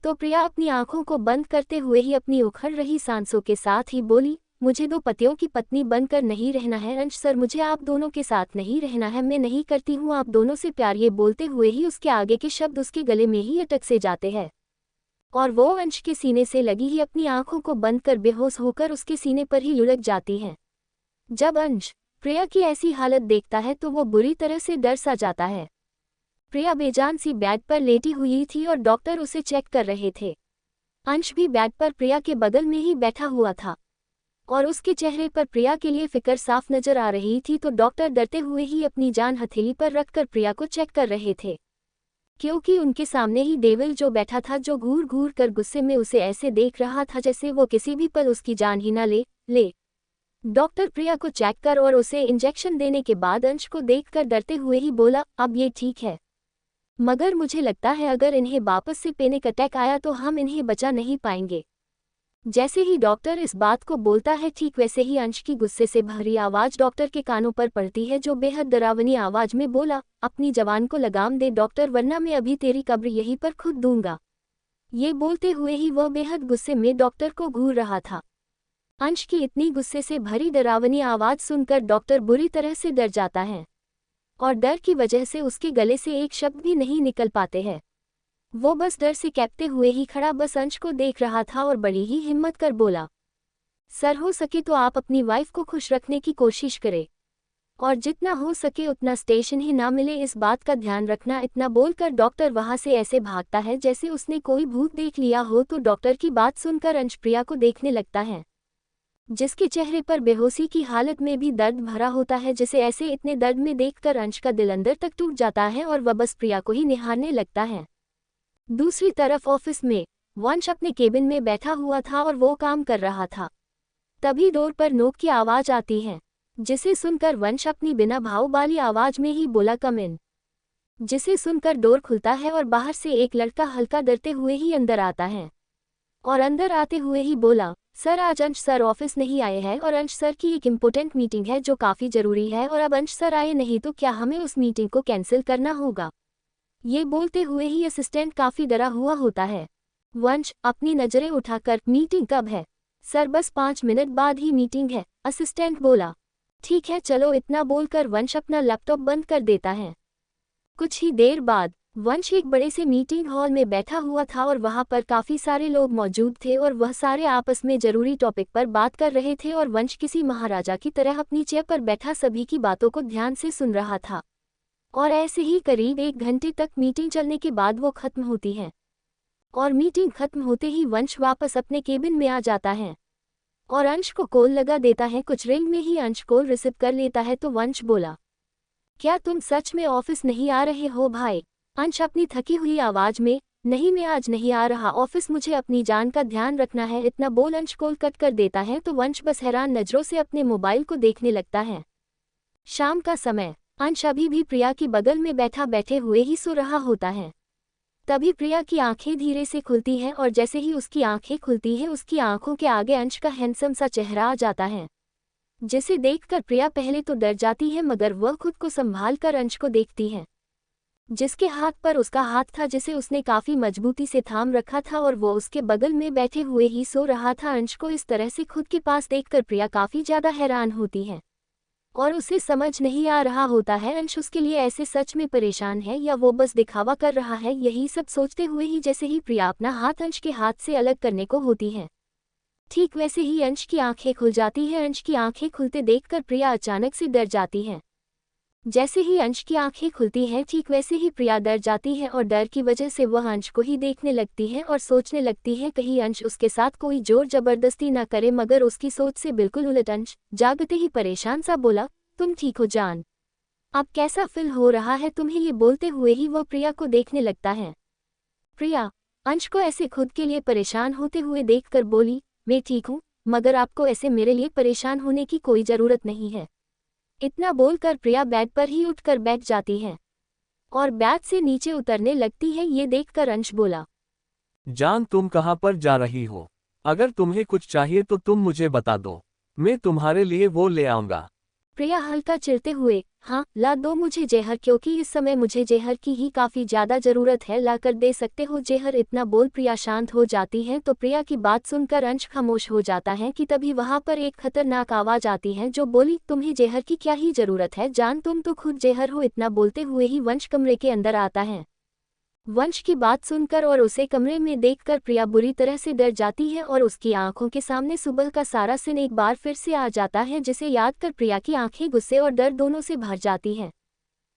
तो प्रिया अपनी आंखों को बंद करते हुए ही अपनी उखड़ रही सांसों के साथ ही बोली, मुझे दो पतियों की पत्नी बनकर नहीं रहना है अंश सर, मुझे आप दोनों के साथ नहीं रहना है, मैं नहीं करती हूँ आप दोनों से प्यार। ये बोलते हुए ही उसके आगे के शब्द उसके गले में ही अटक से जाते हैं और वो अंश के सीने से लगी ही अपनी आंखों को बंद कर बेहोश होकर उसके सीने पर ही लुढ़क जाती है। जब अंश प्रिया की ऐसी हालत देखता है तो वो बुरी तरह से डर सा जाता है। प्रिया बेजान सी बेड पर लेटी हुई थी और डॉक्टर उसे चेक कर रहे थे। अंश भी बेड पर प्रिया के बगल में ही बैठा हुआ था और उसके चेहरे पर प्रिया के लिए फिक्र साफ नजर आ रही थी। तो डॉक्टर डरते हुए ही अपनी जान हथेली पर रखकर प्रिया को चेक कर रहे थे, क्योंकि उनके सामने ही डेविल जो बैठा था, जो घूर घूर कर गुस्से में उसे ऐसे देख रहा था जैसे वो किसी भी पल उसकी जान ही ना ले। डॉक्टर प्रिया को चेक कर और उसे इंजेक्शन देने के बाद अंश को देखकर डरते हुए ही बोला, अब ये ठीक है, मगर मुझे लगता है अगर इन्हें वापस से पैनिक अटैक आया तो हम इन्हें बचा नहीं पाएंगे। जैसे ही डॉक्टर इस बात को बोलता है, ठीक वैसे ही अंश की गुस्से से भरी आवाज डॉक्टर के कानों पर पड़ती है, जो बेहद डरावनी आवाज में बोला, अपनी जवान को लगाम दे डॉक्टर, वरना मैं अभी तेरी कब्र यहीं पर खुद दूंगा। ये बोलते हुए ही वह बेहद गुस्से में डॉक्टर को घूर रहा था। अंश की इतनी गुस्से से भरी डरावनी आवाज सुनकर डॉक्टर बुरी तरह से डर जाता है और डर की वजह से उसके गले से एक शब्द भी नहीं निकल पाते हैं। वो बस डर से कैंपते हुए ही खड़ा बस अंश को देख रहा था और बड़ी ही हिम्मत कर बोला, सर हो सके तो आप अपनी वाइफ को खुश रखने की कोशिश करें और जितना हो सके उतना स्टेशन ही ना मिले, इस बात का ध्यान रखना। इतना बोलकर डॉक्टर वहां से ऐसे भागता है जैसे उसने कोई भूत देख लिया हो। तो डॉक्टर की बात सुनकर अंश प्रिया को देखने लगता है, जिसके चेहरे पर बेहोशी की हालत में भी दर्द भरा होता है, जिसे ऐसे इतने दर्द में देखकर अंश का दिल अंदर तक टूट जाता है और वह बस प्रिया को ही निहारने लगता है। दूसरी तरफ ऑफिस में वंश अपने केबिन में बैठा हुआ था और वो काम कर रहा था। तभी डोर पर नोक की आवाज आती है, जिसे सुनकर वंश अपनी बिना भाव वाली आवाज में ही बोला, कम इन। जिसे सुनकर डोर खुलता है और बाहर से एक लड़का हल्का डरते हुए ही अंदर आता है और अंदर आते हुए ही बोला, सर आज अंश सर ऑफिस नहीं आए हैं और अंश सर की एक इम्पोर्टेंट मीटिंग है जो काफ़ी ज़रूरी है और अब अंश सर आए नहीं तो क्या हमें उस मीटिंग को कैंसिल करना होगा। ये बोलते हुए ही असिस्टेंट काफ़ी डरा हुआ होता है। वंश अपनी नज़रें उठाकर, मीटिंग कब है सर? बस 5 मिनट बाद ही मीटिंग है, असिस्टेंट बोला। ठीक है चलो, इतना बोलकर वंश अपना लैपटॉप बंद कर देता है। कुछ ही देर बाद वंश एक बड़े से मीटिंग हॉल में बैठा हुआ था और वहां पर काफ़ी सारे लोग मौजूद थे और वह सारे आपस में जरूरी टॉपिक पर बात कर रहे थे और वंश किसी महाराजा की तरह अपनी चेयर पर बैठा सभी की बातों को ध्यान से सुन रहा था। और ऐसे ही करीब 1 घंटे तक मीटिंग चलने के बाद वो खत्म होती है और मीटिंग खत्म होते ही वंश वापस अपने केबिन में आ जाता है और अंश को कॉल लगा देता है। कुछ रिंग में ही अंश कॉल रिसीव कर लेता है तो वंश बोला, क्या तुम सच में ऑफिस नहीं आ रहे हो भाई? अंश अपनी थकी हुई आवाज में, नहीं मैं आज नहीं आ रहा ऑफिस, मुझे अपनी जान का ध्यान रखना है। इतना बोल अंश कॉल कट कर देता है तो वंश बस हैरान नजरों से अपने मोबाइल को देखने लगता है। शाम का समय, अंश अभी भी प्रिया की बगल में बैठे हुए ही सो रहा होता है। तभी प्रिया की आंखें धीरे से खुलती हैं और जैसे ही उसकी आंखें खुलती हैं उसकी आंखों के आगे अंश का हैंडसम सा चेहरा आ जाता है, जिसे देखकर प्रिया पहले तो डर जाती है मगर वह खुद को संभाल कर अंश को देखती है, जिसके हाथ पर उसका हाथ था जिसे उसने काफी मजबूती से थाम रखा था और वो उसके बगल में बैठे हुए ही सो रहा था। अंश को इस तरह से खुद के पास देखकर प्रिया काफी ज्यादा हैरान होती है और उसे समझ नहीं आ रहा होता है अंश उसके लिए ऐसे सच में परेशान है या वो बस दिखावा कर रहा है। यही सब सोचते हुए ही जैसे ही प्रिया अपना हाथ अंश के हाथ से अलग करने को होती है, ठीक वैसे ही अंश की आंखें खुल जाती है। अंश की आंखें खुलते देखकर प्रिया अचानक से डर जाती है। जैसे ही अंश की आंखें खुलती हैं ठीक वैसे ही प्रिया डर जाती है और डर की वजह से वह अंश को ही देखने लगती है और सोचने लगती है कहीं अंश उसके साथ कोई जोर जबरदस्ती न करे, मगर उसकी सोच से बिल्कुल उलट अंश जागते ही परेशान सा बोला, तुम ठीक हो जान? अब कैसा फील हो रहा है तुम्हें? ये बोलते हुए ही वह प्रिया को देखने लगता है। प्रिया अंश को ऐसे खुद के लिए परेशान होते हुए देखकर बोली, मैं ठीक हूँ, मगर आपको ऐसे मेरे लिए परेशान होने की कोई ज़रूरत नहीं है। इतना बोलकर प्रिया बेड पर ही उठकर बैठ जाती है और बेड से नीचे उतरने लगती है। ये देखकर अंश बोला, जान तुम कहाँ पर जा रही हो? अगर तुम्हें कुछ चाहिए तो तुम मुझे बता दो, मैं तुम्हारे लिए वो ले आऊंगा। प्रिया हल्का चिढ़ते हुए, हाँ ला दो मुझे जहर, क्योंकि इस समय मुझे जहर की ही काफ़ी ज़्यादा ज़रूरत है, ला कर दे सकते हो जहर? इतना बोल प्रिया शांत हो जाती है। तो प्रिया की बात सुनकर अंश खामोश हो जाता है कि तभी वहाँ पर एक खतरनाक आवाज़ आती है जो बोली, तुम्हें जहर की क्या ही ज़रूरत है जान, तुम तो खुद जहर हो। इतना बोलते हुए ही वंश कमरे के अंदर आता है वंश की बात सुनकर और उसे कमरे में देखकर प्रिया बुरी तरह से डर जाती है और उसकी आंखों के सामने सुबह का सारा सीन एक बार फिर से आ जाता है, जिसे याद कर प्रिया की आंखें गुस्से और डर दोनों से भर जाती हैं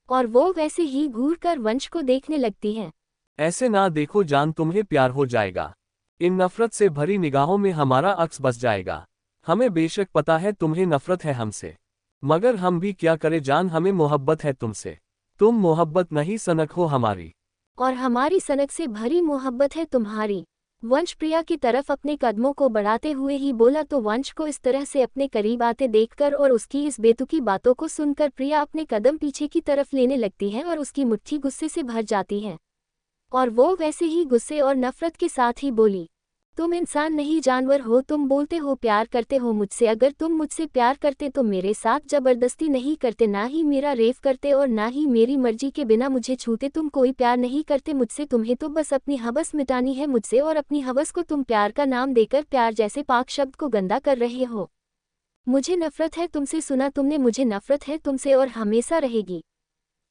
और वो वैसे ही घूर कर वंश को देखने लगती है। ऐसे ना देखो जान, तुम्हें प्यार हो जाएगा। इन नफरत से भरी निगाहों में हमारा अक्स बस जाएगा। हमें बेशक पता है तुम्हें नफरत है हमसे, मगर हम भी क्या करें जान, हमें मोहब्बत है तुमसे। तुम मोहब्बत नहीं सनक हो हमारी, और हमारी सनक से भरी मोहब्बत है तुम्हारी। वंश प्रिया की तरफ अपने कदमों को बढ़ाते हुए ही बोला तो वंश को इस तरह से अपने करीब आते देखकर और उसकी इस बेतुकी बातों को सुनकर प्रिया अपने कदम पीछे की तरफ लेने लगती है और उसकी मुट्ठी गुस्से से भर जाती है और वो वैसे ही गुस्से और नफरत के साथ ही बोली, तुम इंसान नहीं जानवर हो। तुम बोलते हो प्यार करते हो मुझसे, अगर तुम मुझसे प्यार करते तो मेरे साथ जबरदस्ती नहीं करते, ना ही मेरा रेप करते और ना ही मेरी मर्जी के बिना मुझे छूते। तुम कोई प्यार नहीं करते मुझसे, तुम्हें तो बस अपनी हवस मिटानी है मुझसे, और अपनी हवस को तुम प्यार का नाम देकर प्यार जैसे पाक शब्द को गंदा कर रहे हो। मुझे नफरत है तुमसे, सुना तुमने, मुझे नफरत है तुमसे और हमेशा रहेगी।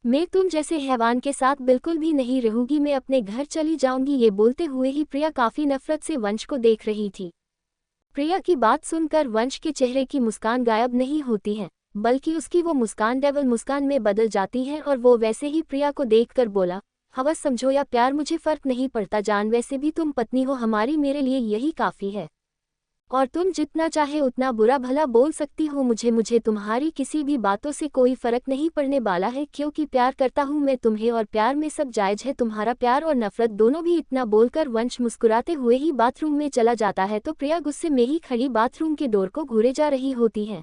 मैं तुम जैसे हैवान के साथ बिल्कुल भी नहीं रहूंगी, मैं अपने घर चली जाऊंगी। ये बोलते हुए ही प्रिया काफी नफरत से वंश को देख रही थी। प्रिया की बात सुनकर वंश के चेहरे की मुस्कान गायब नहीं होती है, बल्कि उसकी वो मुस्कान डेविल मुस्कान में बदल जाती है और वो वैसे ही प्रिया को देखकर बोला, हवस समझो या प्यार मुझे फर्क नहीं पड़ता जान, वैसे भी तुम पत्नी हो हमारी, मेरे लिए यही काफी है और तुम जितना चाहे उतना बुरा भला बोल सकती हो मुझे तुम्हारी किसी भी बातों से कोई फर्क नहीं पड़ने वाला है, क्योंकि प्यार करता हूँ मैं तुम्हें और प्यार में सब जायज है, तुम्हारा प्यार और नफरत दोनों भी। इतना बोलकर वंश मुस्कुराते हुए ही बाथरूम में चला जाता है तो प्रिया गुस्से में ही खड़ी बाथरूम के डोर को घूरे जा रही होती है।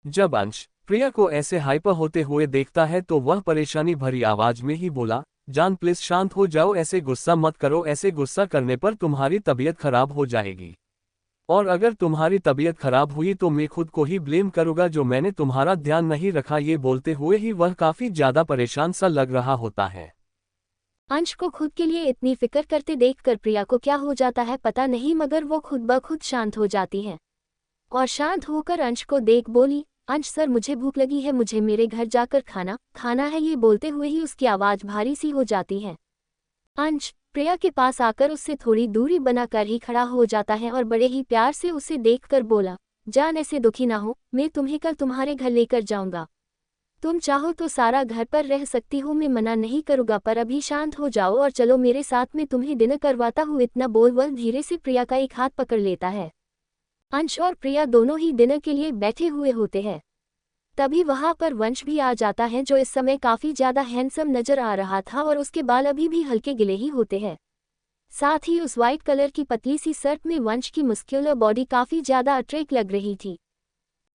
जब अंश प्रिया को ऐसे हाइपर होते हुए देखता है तो वह परेशानी भरी आवाज में ही बोला, जान प्लीज शांत हो जाओ, ऐसे गुस्सा मत करो, ऐसे गुस्सा करने पर तुम्हारी तबीयत खराब हो जाएगी और अगर तुम्हारी तबीयत खराब हुई तो मैं खुद को ही ब्लेम करूंगा जो मैंने तुम्हारा ध्यान नहीं रखा। ये बोलते हुए ही वह काफी ज्यादा परेशान सा लग रहा होता है। अंश को खुद के लिए इतनी फिक्र करते देखकर प्रिया को क्या हो जाता है पता नहीं, मगर वो खुद ब खुद शांत हो जाती है और शांत होकर अंश को देख बोली, अंश सर मुझे भूख लगी है, मुझे मेरे घर जाकर खाना है। ये बोलते हुए ही उसकी आवाज भारी सी हो जाती है। अंश प्रिया के पास आकर उससे थोड़ी दूरी बनाकर ही खड़ा हो जाता है और बड़े ही प्यार से उसे देखकर बोला, जान ऐसे दुखी ना हो, मैं तुम्हें कल तुम्हारे घर लेकर जाऊंगा, तुम चाहो तो सारा घर पर रह सकती हो, मैं मना नहीं करूंगा, पर अभी शांत हो जाओ और चलो मेरे साथ, में तुम्हें डिनर करवाता हूँ। इतना बोल वह धीरे से प्रिया का एक हाथ पकड़ लेता है। अंश और प्रिया दोनों ही डिनर के लिए बैठे हुए होते हैं। तभी वहां पर वंश भी आ जाता है जो इस समय काफी ज्यादा हैंडसम नजर आ रहा था और उसके बाल अभी भी हल्के गिले ही होते हैं। साथ ही उस वाइट कलर की पतली सी शर्ट में वंश की मस्क्यूलर बॉडी काफी ज्यादा अट्रैक्ट लग रही थी।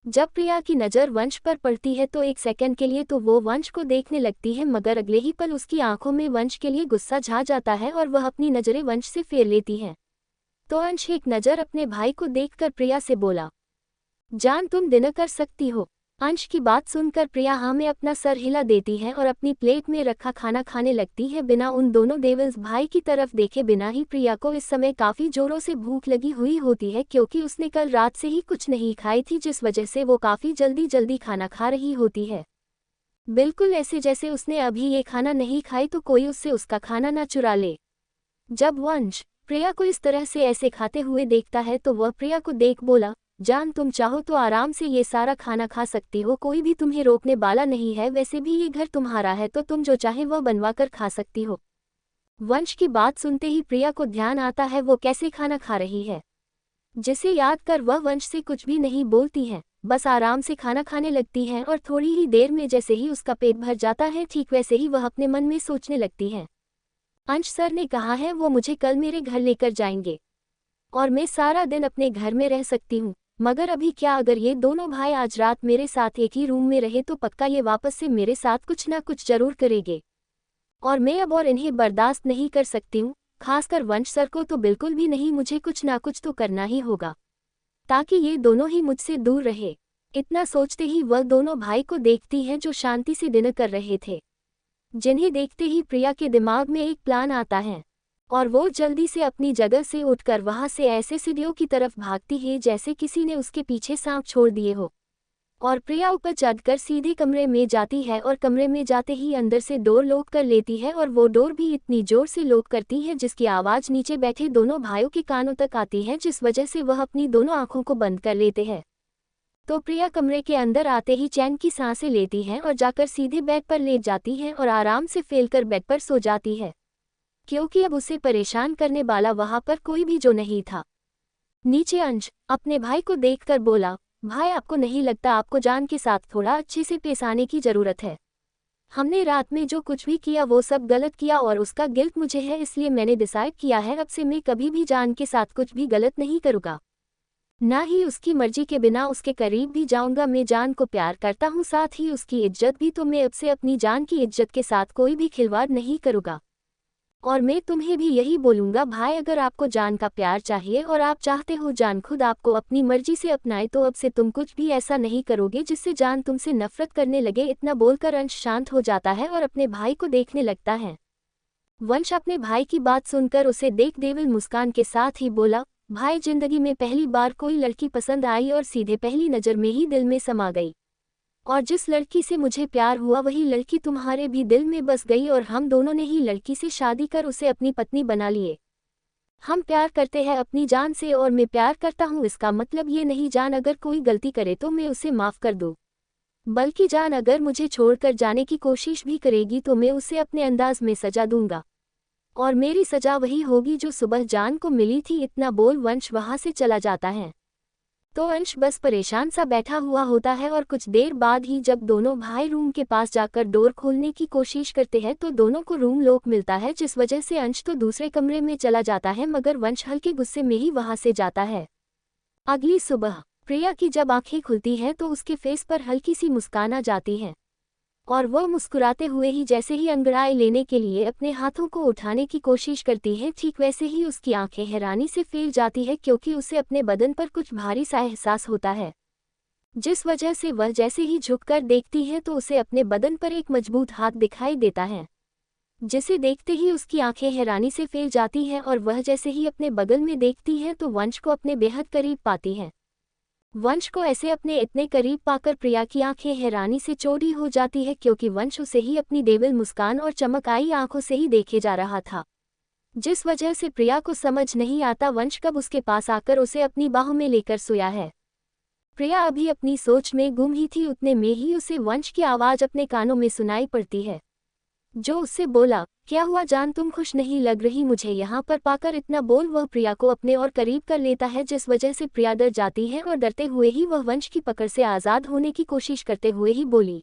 जब प्रिया की नज़र वंश पर पड़ती है तो एक सेकंड के लिए तो वो वंश को देखने लगती है, मगर अगले ही पल उसकी आंखों में वंश के लिए गुस्सा छा जाता है और वह अपनी नज़रें वंश से फेर लेती है। तो अंश एक नज़र अपने भाई को देखकर प्रिया से बोला, जान तुम डिनर कर सकती हो। अंश की बात सुनकर प्रिया हाँ में अपना सर हिला देती है और अपनी प्लेट में रखा खाना खाने लगती है बिना उन दोनों डेविल्स भाई की तरफ देखे बिना ही। प्रिया को इस समय काफ़ी जोरों से भूख लगी हुई होती है क्योंकि उसने कल रात से ही कुछ नहीं खाई थी, जिस वजह से वो काफ़ी जल्दी खाना खा रही होती है। बिल्कुल ऐसे जैसे उसने अभी ये खाना नहीं खाई तो कोई उससे उसका खाना ना चुरा ले। जब वंश प्रिया को इस तरह से ऐसे खाते हुए देखता है तो वह प्रिया को देख बोला, जान तुम चाहो तो आराम से ये सारा खाना खा सकती हो, कोई भी तुम्हें रोकने वाला नहीं है, वैसे भी ये घर तुम्हारा है तो तुम जो चाहे वह बनवा कर खा सकती हो। वंश की बात सुनते ही प्रिया को ध्यान आता है वो कैसे खाना खा रही है, जिसे याद कर वह वंश से कुछ भी नहीं बोलती है, बस आराम से खाना खाने लगती है और थोड़ी ही देर में जैसे ही उसका पेट भर जाता है ठीक वैसे ही वह अपने मन में सोचने लगती है, अंश सर ने कहा है वो मुझे कल मेरे घर लेकर जाएंगे और मैं सारा दिन अपने घर में रह सकती हूँ, मगर अभी क्या अगर ये दोनों भाई आज रात मेरे साथ एक ही रूम में रहे तो पक्का ये वापस से मेरे साथ कुछ ना कुछ जरूर करेंगे और मैं अब और इन्हें बर्दाश्त नहीं कर सकती हूँ, खासकर वंश सर को तो बिल्कुल भी नहीं, मुझे कुछ ना कुछ तो करना ही होगा ताकि ये दोनों ही मुझसे दूर रहे। इतना सोचते ही वह दोनों भाई को देखती हैं जो शांति से डिनर कर रहे थे, जिन्हें देखते ही प्रिया के दिमाग में एक प्लान आता है और वो जल्दी से अपनी जगह से उठकर वहां से ऐसे सीढ़ियों की तरफ भागती है जैसे किसी ने उसके पीछे सांप छोड़ दिए हो। और प्रिया ऊपर चढ़कर सीधे कमरे में जाती है और कमरे में जाते ही अंदर से डोर लॉक कर लेती है और वो डोर भी इतनी जोर से लॉक करती है जिसकी आवाज़ नीचे बैठे दोनों भाइयों के कानों तक आती है, जिस वजह से वह अपनी दोनों आंखों को बंद कर लेते हैं। तो प्रिया कमरे के अंदर आते ही चैन की सांसें लेती है और जाकर सीधे बेड पर लेट जाती है और आराम से फैलकर बेड पर सो जाती है, क्योंकि अब उसे परेशान करने वाला वहां पर कोई भी जो नहीं था। नीचे अंश अपने भाई को देखकर बोला, भाई आपको नहीं लगता आपको जान के साथ थोड़ा अच्छे से पेश आने की ज़रूरत है? हमने रात में जो कुछ भी किया वो सब गलत किया और उसका गिल्ट मुझे है, इसलिए मैंने डिसाइड किया है अब से मैं कभी भी जान के साथ कुछ भी गलत नहीं करूँगा, ना ही उसकी मर्जी के बिना उसके करीब भी जाऊंगा। मैं जान को प्यार करता हूँ, साथ ही उसकी इज्जत भी, तो मैं अब से अपनी जान की इज्जत के साथ कोई भी खिलवाड़ नहीं करूँगा। और मैं तुम्हें भी यही बोलूँगा भाई, अगर आपको जान का प्यार चाहिए और आप चाहते हो जान खुद आपको अपनी मर्जी से अपनाए तो अब से तुम कुछ भी ऐसा नहीं करोगे जिससे जान तुमसे नफरत करने लगे। इतना बोलकर अंश शांत हो जाता है और अपने भाई को देखने लगता है। वंश अपने भाई की बात सुनकर उसे देख देवल मुस्कान के साथ ही बोला, भाई जिंदगी में पहली बार कोई लड़की पसंद आई और सीधे पहली नज़र में ही दिल में समा गई, और जिस लड़की से मुझे प्यार हुआ वही लड़की तुम्हारे भी दिल में बस गई और हम दोनों ने ही लड़की से शादी कर उसे अपनी पत्नी बना लिए। हम प्यार करते हैं अपनी जान से और मैं प्यार करता हूँ, इसका मतलब ये नहीं जान अगर कोई गलती करे तो मैं उसे माफ़ कर दूँ, बल्कि जान अगर मुझे छोड़कर जाने की कोशिश भी करेगी तो मैं उसे अपने अंदाज में सजा दूंगा, और मेरी सजा वही होगी जो सुबह जान को मिली थी। इतना बोल वंश वहां से चला जाता है। तो अंश बस परेशान सा बैठा हुआ होता है और कुछ देर बाद ही जब दोनों भाई रूम के पास जाकर डोर खोलने की कोशिश करते हैं तो दोनों को रूम लॉक मिलता है, जिस वजह से अंश तो दूसरे कमरे में चला जाता है, मगर वंश हल्के गुस्से में ही वहां से जाता है। अगली सुबह प्रिया की जब आंखें खुलती हैं तो उसके फेस पर हल्की सी मुस्कान आ जाती है और वह मुस्कुराते हुए ही जैसे ही अंगड़ाई लेने के लिए अपने हाथों को उठाने की कोशिश करती है, ठीक वैसे ही उसकी आंखें हैरानी से फैल जाती है क्योंकि उसे अपने बदन पर कुछ भारी सा एहसास होता है, जिस वजह से वह जैसे ही झुककर देखती है तो उसे अपने बदन पर एक मजबूत हाथ दिखाई देता है, जिसे देखते ही उसकी आंखें हैरानी से फैल जाती हैं और वह जैसे ही अपने बगल में देखती है तो वंश को अपने बेहद करीब पाती है। वंश को ऐसे अपने इतने करीब पाकर प्रिया की आंखें हैरानी से चौड़ी हो जाती है, क्योंकि वंश उसे ही अपनी देवल मुस्कान और चमक आई आंखों से ही देखे जा रहा था, जिस वजह से प्रिया को समझ नहीं आता वंश कब उसके पास आकर उसे अपनी बाहों में लेकर सोया है। प्रिया अभी अपनी सोच में गुम ही थी, उतने में ही उसे वंश की आवाज़ अपने कानों में सुनाई पड़ती है, जो उससे बोला, क्या हुआ जान, तुम खुश नहीं लग रही मुझे यहाँ पर पाकर। इतना बोल वह प्रिया को अपने और करीब कर लेता है, जिस वजह से प्रिया डर जाती है और डरते हुए ही वह वंश की पकड़ से आज़ाद होने की कोशिश करते हुए ही बोली,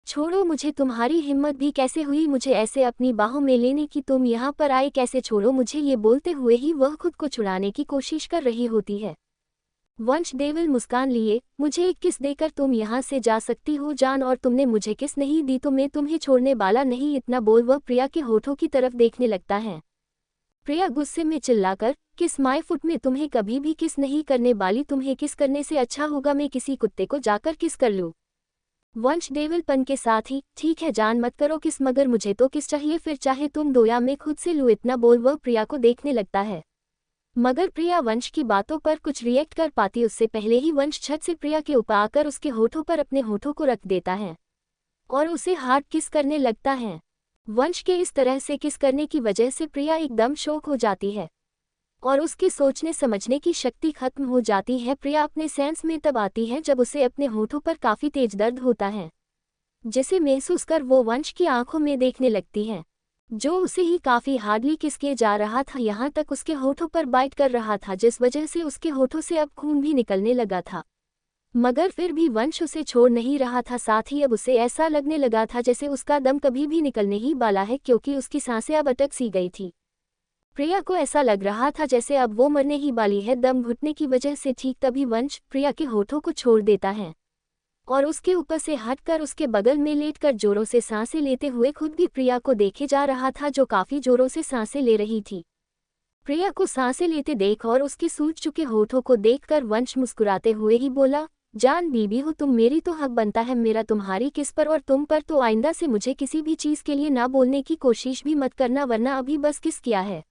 छोड़ो मुझे, तुम्हारी हिम्मत भी कैसे हुई मुझे ऐसे अपनी बाहों में लेने की, तुम यहाँ पर आए कैसे, छोड़ो मुझे। ये बोलते हुए ही वह खुद को छुड़ाने की कोशिश कर रही होती है। वंश देवल मुस्कान लिए, मुझे एक किस देकर तुम यहाँ से जा सकती हो जान, और तुमने मुझे किस नहीं दी तो मैं तुम्हें छोड़ने वाला नहीं। इतना बोल वह प्रिया के होठों की तरफ देखने लगता है। प्रिया गुस्से में चिल्लाकर, किस माय फुट में तुम्हें कभी भी किस नहीं करने वाली, तुम्हें किस करने से अच्छा होगा मैं किसी कुत्ते को जाकर किस कर लूँ। वंश देवलपन के साथ ही, ठीक है जान मत करो किस, मगर मुझे तो किस चाहिए, फिर चाहे तुम दो या मैं खुद से लूँ। इतना बोल वह प्रिया को देखने लगता है, मगर प्रिया वंश की बातों पर कुछ रिएक्ट कर पाती उससे पहले ही वंश छत से प्रिया के ऊपर आकर उसके होठों पर अपने होठों को रख देता है और उसे हार्ड किस करने लगता है। वंश के इस तरह से किस करने की वजह से प्रिया एकदम शॉक हो जाती है और उसके सोचने समझने की शक्ति खत्म हो जाती है। प्रिया अपने सेंस में तब आती है जब उसे अपने होठों पर काफ़ी तेज दर्द होता है, जिसे महसूस कर वो वंश की आंखों में देखने लगती है, जो उसे ही काफ़ी हार्डली किस किए जा रहा था, यहाँ तक उसके होठों पर बाइट कर रहा था, जिस वजह से उसके होठों से अब खून भी निकलने लगा था, मगर फिर भी वंश उसे छोड़ नहीं रहा था। साथ ही अब उसे ऐसा लगने लगा था जैसे उसका दम कभी भी निकलने ही वाला है, क्योंकि उसकी सांसें अब अटक सी गई थी। प्रिया को ऐसा लग रहा था जैसे अब वो मरने ही वाली है दम घुटने की वजह से। ठीक तभी वंश प्रिया के होठों को छोड़ देता है और उसके ऊपर से हटकर उसके बगल में लेटकर जोरों से सांसें लेते हुए खुद भी प्रिया को देखे जा रहा था, जो काफ़ी जोरों से सांसें ले रही थी। प्रिया को सांसें लेते देख और उसके सूज चुके होठों को देखकर वंश मुस्कुराते हुए ही बोला, जान बीबी हो तुम मेरी, तो हक बनता है मेरा तुम्हारी किस पर और तुम पर, तो आइंदा से मुझे किसी भी चीज़ के लिए ना बोलने की कोशिश भी मत करना, वरना अभी बस किस किया है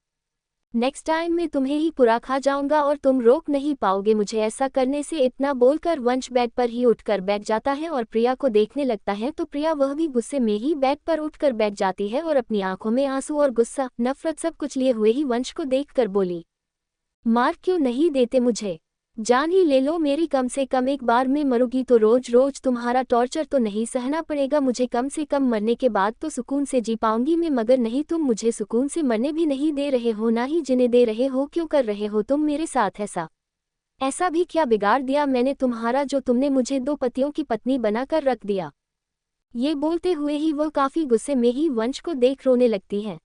नेक्स्ट टाइम मैं तुम्हें ही पूरा खा जाऊंगा और तुम रोक नहीं पाओगे मुझे ऐसा करने से। इतना बोलकर वंश बेड पर ही उठकर बैठ जाता है और प्रिया को देखने लगता है तो प्रिया वह भी गुस्से में ही बेड पर उठकर बैठ जाती है और अपनी आंखों में आंसू और गुस्सा नफरत सब कुछ लिए हुए ही वंश को देखकर बोली, मार क्यों नहीं देते मुझे, जान ही ले लो मेरी, कम से कम एक बार मैं मरूंगी तो रोज रोज तुम्हारा टॉर्चर तो नहीं सहना पड़ेगा मुझे, कम से कम मरने के बाद तो सुकून से जी पाऊंगी मैं, मगर नहीं, तुम मुझे सुकून से मरने भी नहीं दे रहे हो, ना ही जीने दे रहे हो। क्यों कर रहे हो तुम मेरे साथ ऐसा? ऐसा भी क्या बिगाड़ दिया मैंने तुम्हारा जो तुमने मुझे 2 पतियों की पत्नी बनाकर रख दिया। ये बोलते हुए ही वह काफी गुस्से में ही वंश को देख रोने लगती है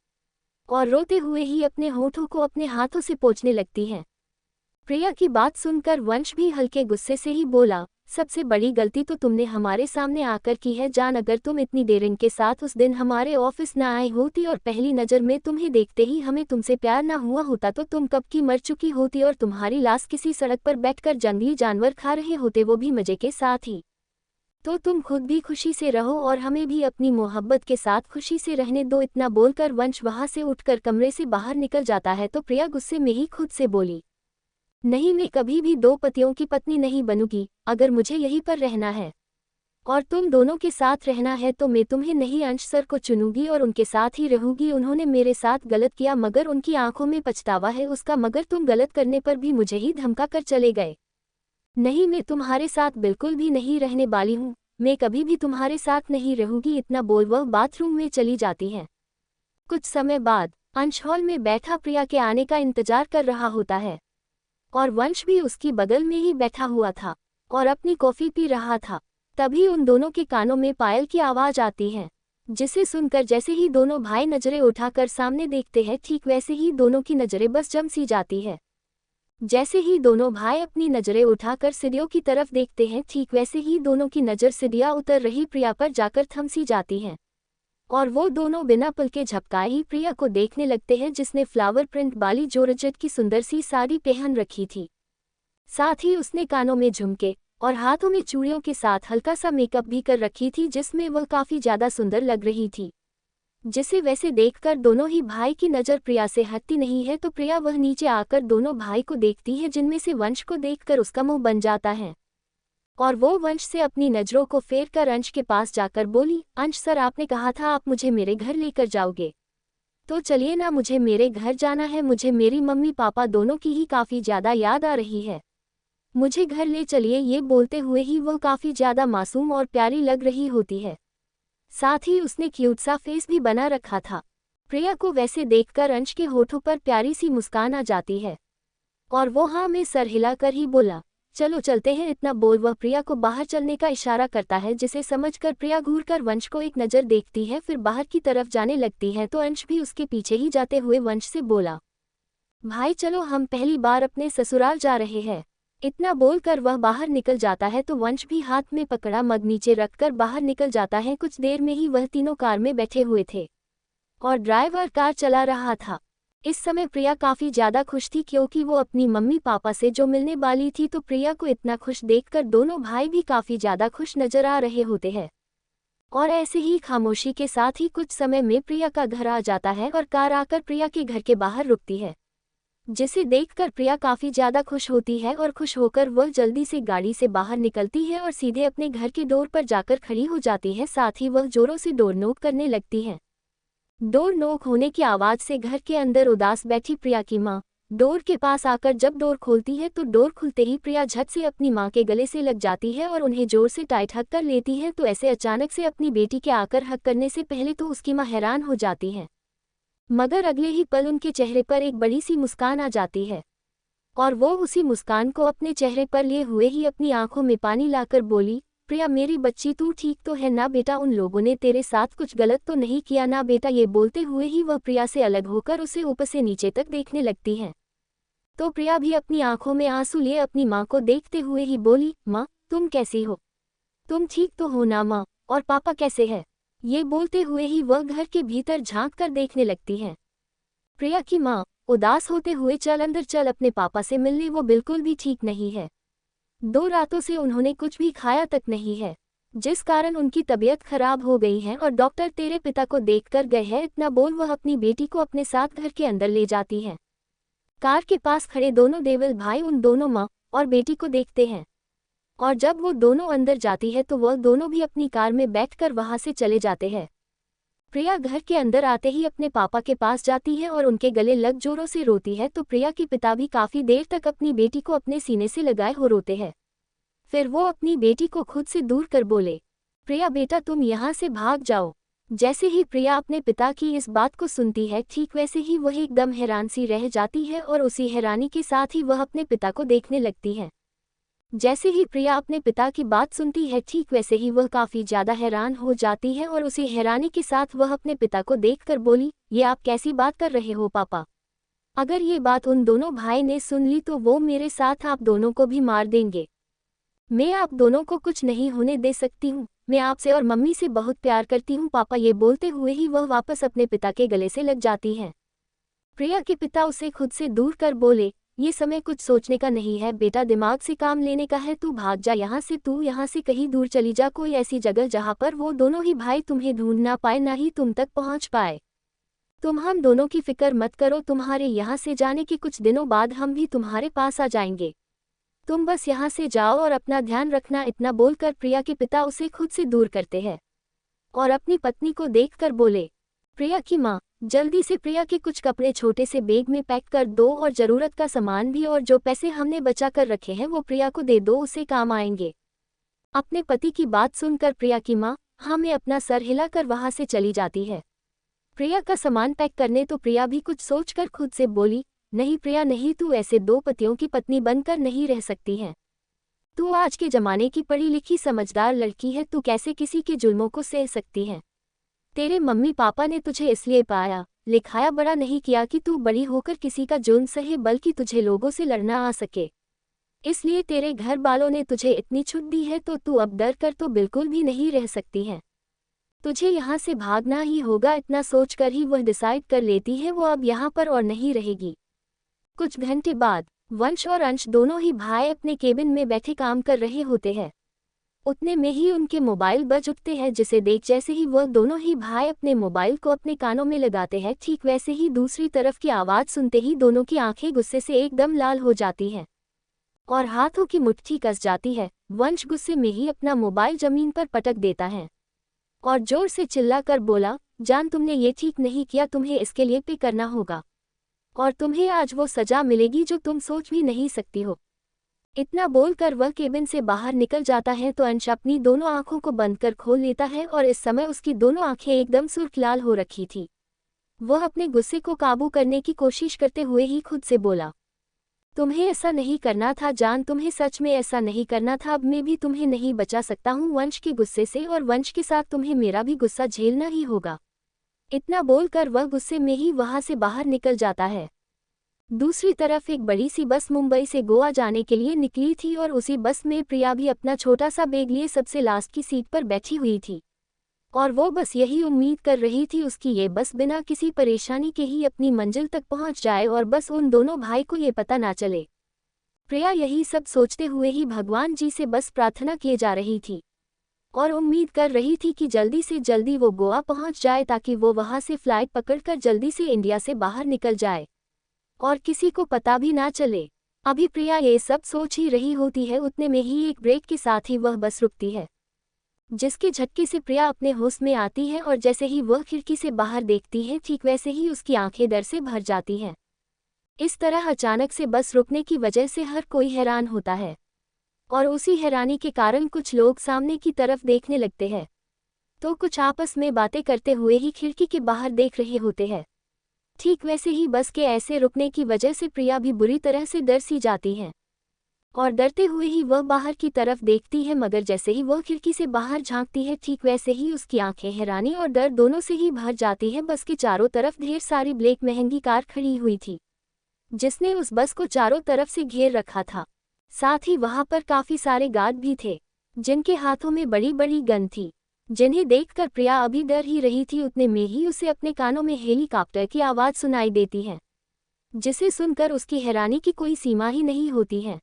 और रोते हुए ही अपने होठों को अपने हाथों से पोंछने लगती है। प्रिया की बात सुनकर वंश भी हल्के गुस्से से ही बोला, सबसे बड़ी गलती तो तुमने हमारे सामने आकर की है जान, अगर तुम इतनी देर इनके साथ उस दिन हमारे ऑफिस न आई होती और पहली नज़र में तुम्हें देखते ही हमें तुमसे प्यार न हुआ होता तो तुम कब की मर चुकी होती और तुम्हारी लाश किसी सड़क पर बैठकर जंगली जानवर खा रहे होते, वो भी मजे के साथ ही। तो तुम खुद भी खुशी से रहो और हमें भी अपनी मोहब्बत के साथ खुशी से रहने दो। इतना बोलकर वंश वहां से उठकर कमरे से बाहर निकल जाता है तो प्रिया गुस्से में ही खुद से बोली, नहीं, मैं कभी भी 2 पतियों की पत्नी नहीं बनूंगी। अगर मुझे यहीं पर रहना है और तुम दोनों के साथ रहना है तो मैं तुम्हें नहीं अंश सर को चुनूंगी और उनके साथ ही रहूंगी। उन्होंने मेरे साथ गलत किया मगर उनकी आंखों में पछतावा है उसका, मगर तुम गलत करने पर भी मुझे ही धमका कर चले गए। नहीं, मैं तुम्हारे साथ बिल्कुल भी नहीं रहने वाली हूँ, मैं कभी भी तुम्हारे साथ नहीं रहूंगी। इतना बोल वह बाथरूम में चली जाती है। कुछ समय बाद अंश हॉल में बैठा प्रिया के आने का इंतजार कर रहा होता है और वंश भी उसकी बगल में ही बैठा हुआ था और अपनी कॉफी पी रहा था। तभी उन दोनों के कानों में पायल की आवाज आती है, जिसे सुनकर जैसे ही दोनों भाई नजरें उठाकर सामने देखते हैं ठीक वैसे ही दोनों की नजरें बस जम सी जाती है। जैसे ही दोनों भाई अपनी नजरें उठाकर सीढ़ियों की तरफ देखते हैं ठीक वैसे ही दोनों की नजर सीढ़ियां उतर रही प्रिया पर जाकर थम सी जाती है और वो दोनों बिना पलके झपकाए ही प्रिया को देखने लगते हैं जिसने फ्लावर प्रिंट वाली जॉर्जेट की सुंदर सी साड़ी पहन रखी थी। साथ ही उसने कानों में झुमके और हाथों में चूड़ियों के साथ हल्का सा मेकअप भी कर रखी थी जिसमें वह काफी ज्यादा सुंदर लग रही थी। जिसे वैसे देखकर दोनों ही भाई की नज़र प्रिया से हटती नहीं है तो प्रिया वह नीचे आकर दोनों भाई को देखती है जिनमें से वंश को देखकर उसका मुंह बन जाता है और वो वंश से अपनी नज़रों को फेर कर अंश के पास जाकर बोली, अंश सर, आपने कहा था आप मुझे मेरे घर लेकर जाओगे, तो चलिए ना, मुझे मेरे घर जाना है, मुझे मेरी मम्मी पापा दोनों की ही काफ़ी ज़्यादा याद आ रही है, मुझे घर ले चलिए। ये बोलते हुए ही वो काफ़ी ज़्यादा मासूम और प्यारी लग रही होती है, साथ ही उसने क्यूट सा फेस भी बना रखा था। प्रिया को वैसे देखकर अंश के होठों पर प्यारी सी मुस्कान आ जाती है और वो हाँ में सर हिलाकर ही बोला, चलो चलते हैं। इतना बोल वह प्रिया को बाहर चलने का इशारा करता है जिसे समझकर प्रिया घूरकर वंश को एक नज़र देखती है फिर बाहर की तरफ जाने लगती है तो अंश भी उसके पीछे ही जाते हुए वंश से बोला, भाई चलो, हम पहली बार अपने ससुराल जा रहे हैं। इतना बोलकर वह बाहर निकल जाता है तो वंश भी हाथ में पकड़ा मग नीचे रखकर बाहर निकल जाता है। कुछ देर में ही वह तीनों कार में बैठे हुए थे और ड्राइवर कार चला रहा था। इस समय प्रिया काफ़ी ज़्यादा खुश थी क्योंकि वो अपनी मम्मी पापा से जो मिलने वाली थी, तो प्रिया को इतना खुश देखकर दोनों भाई भी काफ़ी ज़्यादा खुश नजर आ रहे होते हैं। और ऐसे ही खामोशी के साथ ही कुछ समय में प्रिया का घर आ जाता है और कार आकर प्रिया के घर के बाहर रुकती है, जिसे देखकर प्रिया काफ़ी ज़्यादा खुश होती है और खुश होकर वह जल्दी से गाड़ी से बाहर निकलती है और सीधे अपने घर के डोर पर जाकर खड़ी हो जाती है। साथ ही वह जोरों से डोर नॉक करने लगती है। डोर नॉक होने की आवाज़ से घर के अंदर उदास बैठी प्रिया की माँ डोर के पास आकर जब डोर खोलती है तो डोर खुलते ही प्रिया झट से अपनी माँ के गले से लग जाती है और उन्हें जोर से टाइट हक कर लेती है। तो ऐसे अचानक से अपनी बेटी के आकर हक करने से पहले तो उसकी माँ हैरान हो जाती है, मगर अगले ही पल उनके चेहरे पर एक बड़ी सी मुस्कान आ जाती है और वो उसी मुस्कान को अपने चेहरे पर लिए हुए ही अपनी आंखों में पानी लाकर बोली, प्रिया मेरी बच्ची, तू ठीक तो है ना बेटा? उन लोगों ने तेरे साथ कुछ गलत तो नहीं किया ना बेटा? ये बोलते हुए ही वह प्रिया से अलग होकर उसे ऊपर से नीचे तक देखने लगती है। तो प्रिया भी अपनी आंखों में आंसू लिए अपनी माँ को देखते हुए ही बोली, माँ तुम कैसी हो? तुम ठीक तो हो ना माँ? और पापा कैसे है? ये बोलते हुए ही वह घर के भीतर झांक कर देखने लगती है। प्रिया की माँ उदास होते हुए, चल अंदर चल, अपने पापा से मिलने, वो बिल्कुल भी ठीक नहीं है। 2 रातों से उन्होंने कुछ भी खाया तक नहीं है, जिस कारण उनकी तबीयत खराब हो गई है और डॉक्टर तेरे पिता को देखकर गए हैं। इतना बोल वह अपनी बेटी को अपने साथ घर के अंदर ले जाती है कार के पास खड़े दोनों देवल भाई उन दोनों माँ और बेटी को देखते हैं, और जब वो दोनों अंदर जाती है तो वह दोनों भी अपनी कार में बैठकर वहां से चले जाते हैं। प्रिया घर के अंदर आते ही अपने पापा के पास जाती है और उनके गले लग जोरों से रोती है, तो प्रिया के पिता भी काफी देर तक अपनी बेटी को अपने सीने से लगाए हो रोते हैं। फिर वो अपनी बेटी को खुद से दूर कर बोले, प्रिया बेटा तुम यहाँ से भाग जाओ। जैसे ही प्रिया अपने पिता की इस बात को सुनती है, ठीक वैसे ही वह एकदम हैरान सी रह जाती है और उसी हैरानी के साथ ही वह अपने पिता को देखने लगती है। जैसे ही प्रिया अपने पिता की बात सुनती है, ठीक वैसे ही वह काफी ज्यादा हैरान हो जाती है और उसी हैरानी के साथ वह अपने पिता को देखकर बोली, ये आप कैसी बात कर रहे हो पापा? अगर ये बात उन दोनों भाई ने सुन ली तो वो मेरे साथ आप दोनों को भी मार देंगे। मैं आप दोनों को कुछ नहीं होने दे सकती हूँ। मैं आपसे और मम्मी से बहुत प्यार करती हूँ पापा। ये बोलते हुए ही वह वापस अपने पिता के गले से लग जाती है। प्रिया के पिता उसे खुद से दूर कर बोले, ये समय कुछ सोचने का नहीं है बेटा, दिमाग से काम लेने का है। तू भाग जा यहाँ से, तू यहाँ से कहीं दूर चली जा, कोई ऐसी जगह जहाँ पर वो दोनों ही भाई तुम्हें ढूंढ ना पाए, ना ही तुम तक पहुँच पाए। तुम हम दोनों की फिक्र मत करो, तुम्हारे यहाँ से जाने के कुछ दिनों बाद हम भी तुम्हारे पास आ जाएंगे। तुम बस यहाँ से जाओ और अपना ध्यान रखना। इतना बोलकर प्रिया के पिता उसे खुद से दूर करते हैं और अपनी पत्नी को देखकर बोले, प्रिया की माँ जल्दी से प्रिया के कुछ कपड़े छोटे से बैग में पैक कर दो और ज़रूरत का सामान भी, और जो पैसे हमने बचा कर रखे हैं वो प्रिया को दे दो, उसे काम आएंगे। अपने पति की बात सुनकर प्रिया की माँ हमें अपना सर हिलाकर वहां से चली जाती है। प्रिया का सामान पैक करने तो प्रिया भी कुछ सोचकर खुद से बोली, नहीं प्रिया नहीं, तू ऐसे दो पतियों की पत्नी बनकर नहीं रह सकती है। तू आज के जमाने की पढ़ी लिखी समझदार लड़की है, तू कैसे किसी के जुल्मों को सह सकती है? तेरे मम्मी पापा ने तुझे इसलिए पाया लिखाया बड़ा नहीं किया कि तू बड़ी होकर किसी का जुल्म सहे, बल्कि तुझे लोगों से लड़ना आ सके। इसलिए तेरे घर वालों ने तुझे इतनी छूट दी है, तो तू अब डर कर तो बिल्कुल भी नहीं रह सकती है। तुझे यहाँ से भागना ही होगा। इतना सोचकर ही वह डिसाइड कर लेती है वो अब यहाँ पर और नहीं रहेगी। कुछ घंटे बाद वंश और अंश दोनों ही भाई अपने केबिन में बैठे काम कर रहे होते हैं। उतने में ही उनके मोबाइल बज उठते हैं, जिसे देख जैसे ही वह दोनों ही भाई अपने मोबाइल को अपने कानों में लगाते हैं, ठीक वैसे ही दूसरी तरफ की आवाज़ सुनते ही दोनों की आंखें गुस्से से एकदम लाल हो जाती हैं और हाथों की मुट्ठी कस जाती है। वंश गुस्से में ही अपना मोबाइल जमीन पर पटक देता है और जोर से चिल्लाकर बोला, जान तुमने ये ठीक नहीं किया, तुम्हें इसके लिए पे करना होगा और तुम्हें आज वो सजा मिलेगी जो तुम सोच भी नहीं सकती हो। इतना बोलकर वह केबिन से बाहर निकल जाता है तो अंश अपनी दोनों आंखों को बंद कर खोल लेता है और इस समय उसकी दोनों आंखें एकदम सुर्ख-लाल हो रखी थी। वह अपने गुस्से को काबू करने की कोशिश करते हुए ही खुद से बोला, तुम्हें ऐसा नहीं करना था जान, तुम्हें सच में ऐसा नहीं करना था। अब मैं भी तुम्हें नहीं बचा सकता हूँ वंश के गुस्से से, और वंश के साथ तुम्हें मेरा भी गुस्सा झेलना ही होगा। इतना बोलकर वह गुस्से में ही वहां से बाहर निकल जाता है। दूसरी तरफ एक बड़ी सी बस मुंबई से गोवा जाने के लिए निकली थी और उसी बस में प्रिया भी अपना छोटा सा बैग लिए सबसे लास्ट की सीट पर बैठी हुई थी और वो बस यही उम्मीद कर रही थी उसकी ये बस बिना किसी परेशानी के ही अपनी मंजिल तक पहुंच जाए और बस उन दोनों भाई को ये पता ना चले। प्रिया यही सब सोचते हुए ही भगवान जी से बस प्रार्थना किए जा रही थी और उम्मीद कर रही थी कि जल्दी से जल्दी वो गोवा पहुंच जाए ताकि वो वहां से फ्लाइट पकड़कर जल्दी से इंडिया से बाहर निकल जाए और किसी को पता भी ना चले। अभी प्रिया ये सब सोच ही रही होती है, उतने में ही एक ब्रेक के साथ ही वह बस रुकती है, जिसके झटके से प्रिया अपने होश में आती है और जैसे ही वह खिड़की से बाहर देखती है, ठीक वैसे ही उसकी आंखें डर से भर जाती हैं। इस तरह अचानक से बस रुकने की वजह से हर कोई हैरान होता है और उसी हैरानी के कारण कुछ लोग सामने की तरफ देखने लगते हैं तो कुछ आपस में बातें करते हुए ही खिड़की के बाहर देख रहे होते हैं। ठीक वैसे ही बस के ऐसे रुकने की वजह से प्रिया भी बुरी तरह से डर सी जाती है और डरते हुए ही वह बाहर की तरफ देखती है, मगर जैसे ही वह खिड़की से बाहर झांकती है, ठीक वैसे ही उसकी आंखें हैरानी और डर दोनों से ही भर जाती है। बस के चारों तरफ ढेर सारी ब्लैक महंगी कार खड़ी हुई थी जिसने उस बस को चारों तरफ से घेर रखा था। साथ ही वहां पर काफी सारे गार्ड भी थे जिनके हाथों में बड़ी बड़ी गन थी, जिन्हें देखकर प्रिया अभी डर ही रही थी। उतने में ही उसे अपने कानों में हेलीकॉप्टर की आवाज़ सुनाई देती है, जिसे सुनकर उसकी हैरानी की कोई सीमा ही नहीं होती है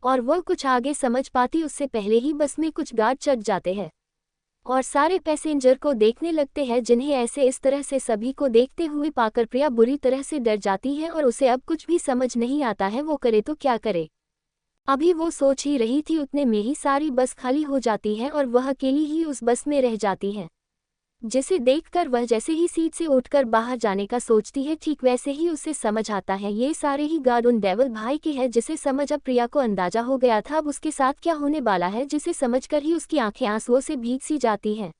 और वह कुछ आगे समझ पाती उससे पहले ही बस में कुछ गार्ड चढ़ जाते हैं और सारे पैसेंजर को देखने लगते हैं, जिन्हें ऐसे इस तरह से सभी को देखते हुए पाकर प्रिया बुरी तरह से डर जाती है और उसे अब कुछ भी समझ नहीं आता है वो करे तो क्या करे। अभी वो सोच ही रही थी उतने में ही सारी बस खाली हो जाती है और वह अकेली ही उस बस में रह जाती है, जिसे देखकर वह जैसे ही सीट से उठकर बाहर जाने का सोचती है, ठीक वैसे ही उसे समझ आता है ये सारे ही गार्ड उन डेविल भाई के हैं, जिसे समझ अब प्रिया को अंदाजा हो गया था अब उसके साथ क्या होने वाला है, जिसे समझकर ही उसकी आंखें आंसुओं से भीग सी जाती हैं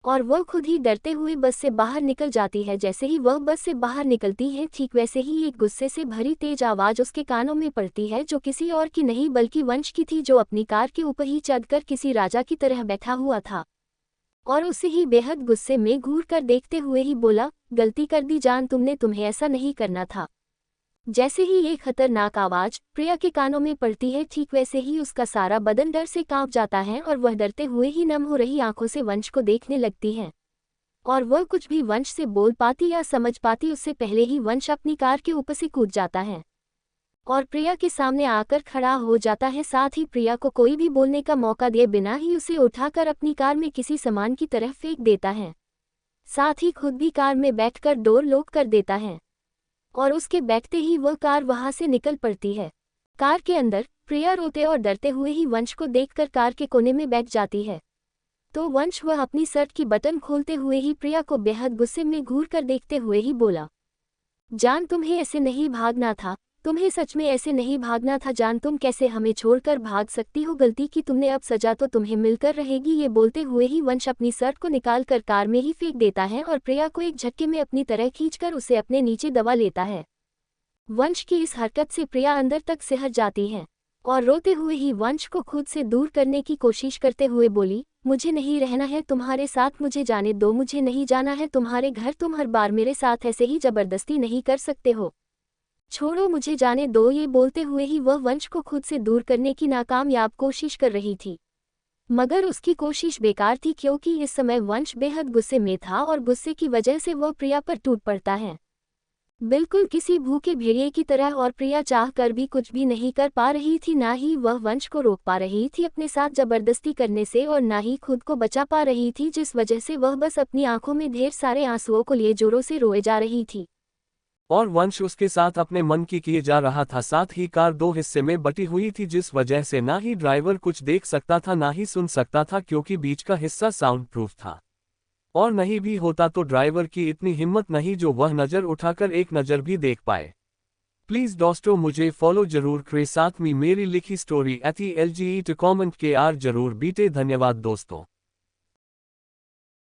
और वह खुद ही डरते हुए बस से बाहर निकल जाती है। जैसे ही वह बस से बाहर निकलती है, ठीक वैसे ही एक गुस्से से भरी तेज आवाज उसके कानों में पड़ती है, जो किसी और की नहीं बल्कि वंश की थी, जो अपनी कार के ऊपर ही चढ़कर किसी राजा की तरह बैठा हुआ था और उसे ही बेहद गुस्से में घूर कर देखते हुए ही बोला, गलती कर दी जान तुमने, तुम्हें ऐसा नहीं करना था। जैसे ही ये खतरनाक आवाज प्रिया के कानों में पड़ती है, ठीक वैसे ही उसका सारा बदन डर से कांप जाता है और वह डरते हुए ही नम हो रही आंखों से वंश को देखने लगती है और वह कुछ भी वंश से बोल पाती या समझ पाती उससे पहले ही वंश अपनी कार के ऊपर से कूद जाता है और प्रिया के सामने आकर खड़ा हो जाता है। साथ ही प्रिया को कोई भी बोलने का मौका दिए बिना ही उसे उठाकर अपनी कार में किसी सामान की तरफ फेंक देता है, साथ ही खुद भी कार में बैठकर डोर लॉक कर देता है और उसके बैठते ही वह कार वहां से निकल पड़ती है। कार के अंदर प्रिया रोते और डरते हुए ही वंश को देखकर कार के कोने में बैठ जाती है, तो वंश वह अपनी शर्ट की बटन खोलते हुए ही प्रिया को बेहद गुस्से में घूर कर देखते हुए ही बोला, जान तुम्हें ऐसे नहीं भागना था, तुम्हें सच में ऐसे नहीं भागना था जान, तुम कैसे हमें छोड़कर भाग सकती हो, गलती की तुमने, अब सजा तो तुम्हें मिलकर रहेगी। ये बोलते हुए ही वंश अपनी शर्ट को निकालकर कार में ही फेंक देता है और प्रिया को एक झटके में अपनी तरह खींचकर उसे अपने नीचे दबा लेता है। वंश की इस हरकत से प्रिया अंदर तक सिहर जाती है और रोते हुए ही वंश को खुद से दूर करने की कोशिश करते हुए बोली, मुझे नहीं रहना है तुम्हारे साथ, मुझे जाने दो, मुझे नहीं जाना है तुम्हारे घर, तुम हर बार मेरे साथ ऐसे ही जबरदस्ती नहीं कर सकते हो, छोड़ो मुझे जाने दो। ये बोलते हुए ही वह वंश को खुद से दूर करने की नाकामयाब कोशिश कर रही थी, मगर उसकी कोशिश बेकार थी, क्योंकि इस समय वंश बेहद गुस्से में था और गुस्से की वजह से वह प्रिया पर टूट पड़ता है, बिल्कुल किसी भूखे भेड़िए की तरह, और प्रिया चाह कर भी कुछ भी नहीं कर पा रही थी, ना ही वह वंश को रोक पा रही थी अपने साथ जबरदस्ती करने से और ना ही खुद को बचा पा रही थी, जिस वजह से वह बस अपनी आंखों में ढेर सारे आंसुओं को लिए जोरों से रोए जा रही थी और वंश उसके साथ अपने मन की किए जा रहा था। साथ ही कार दो हिस्से में बटी हुई थी, जिस वजह से ना ही ड्राइवर कुछ देख सकता था ना ही सुन सकता था, क्योंकि बीच का हिस्सा साउंड प्रूफ था और नहीं भी होता तो ड्राइवर की इतनी हिम्मत नहीं जो वह नज़र उठाकर एक नज़र भी देख पाए। प्लीज़ दोस्तों मुझे फॉलो जरूर करें, साथ में मेरी लिखी स्टोरी LGE to कमेंट के आर जरूर बीते। धन्यवाद दोस्तों।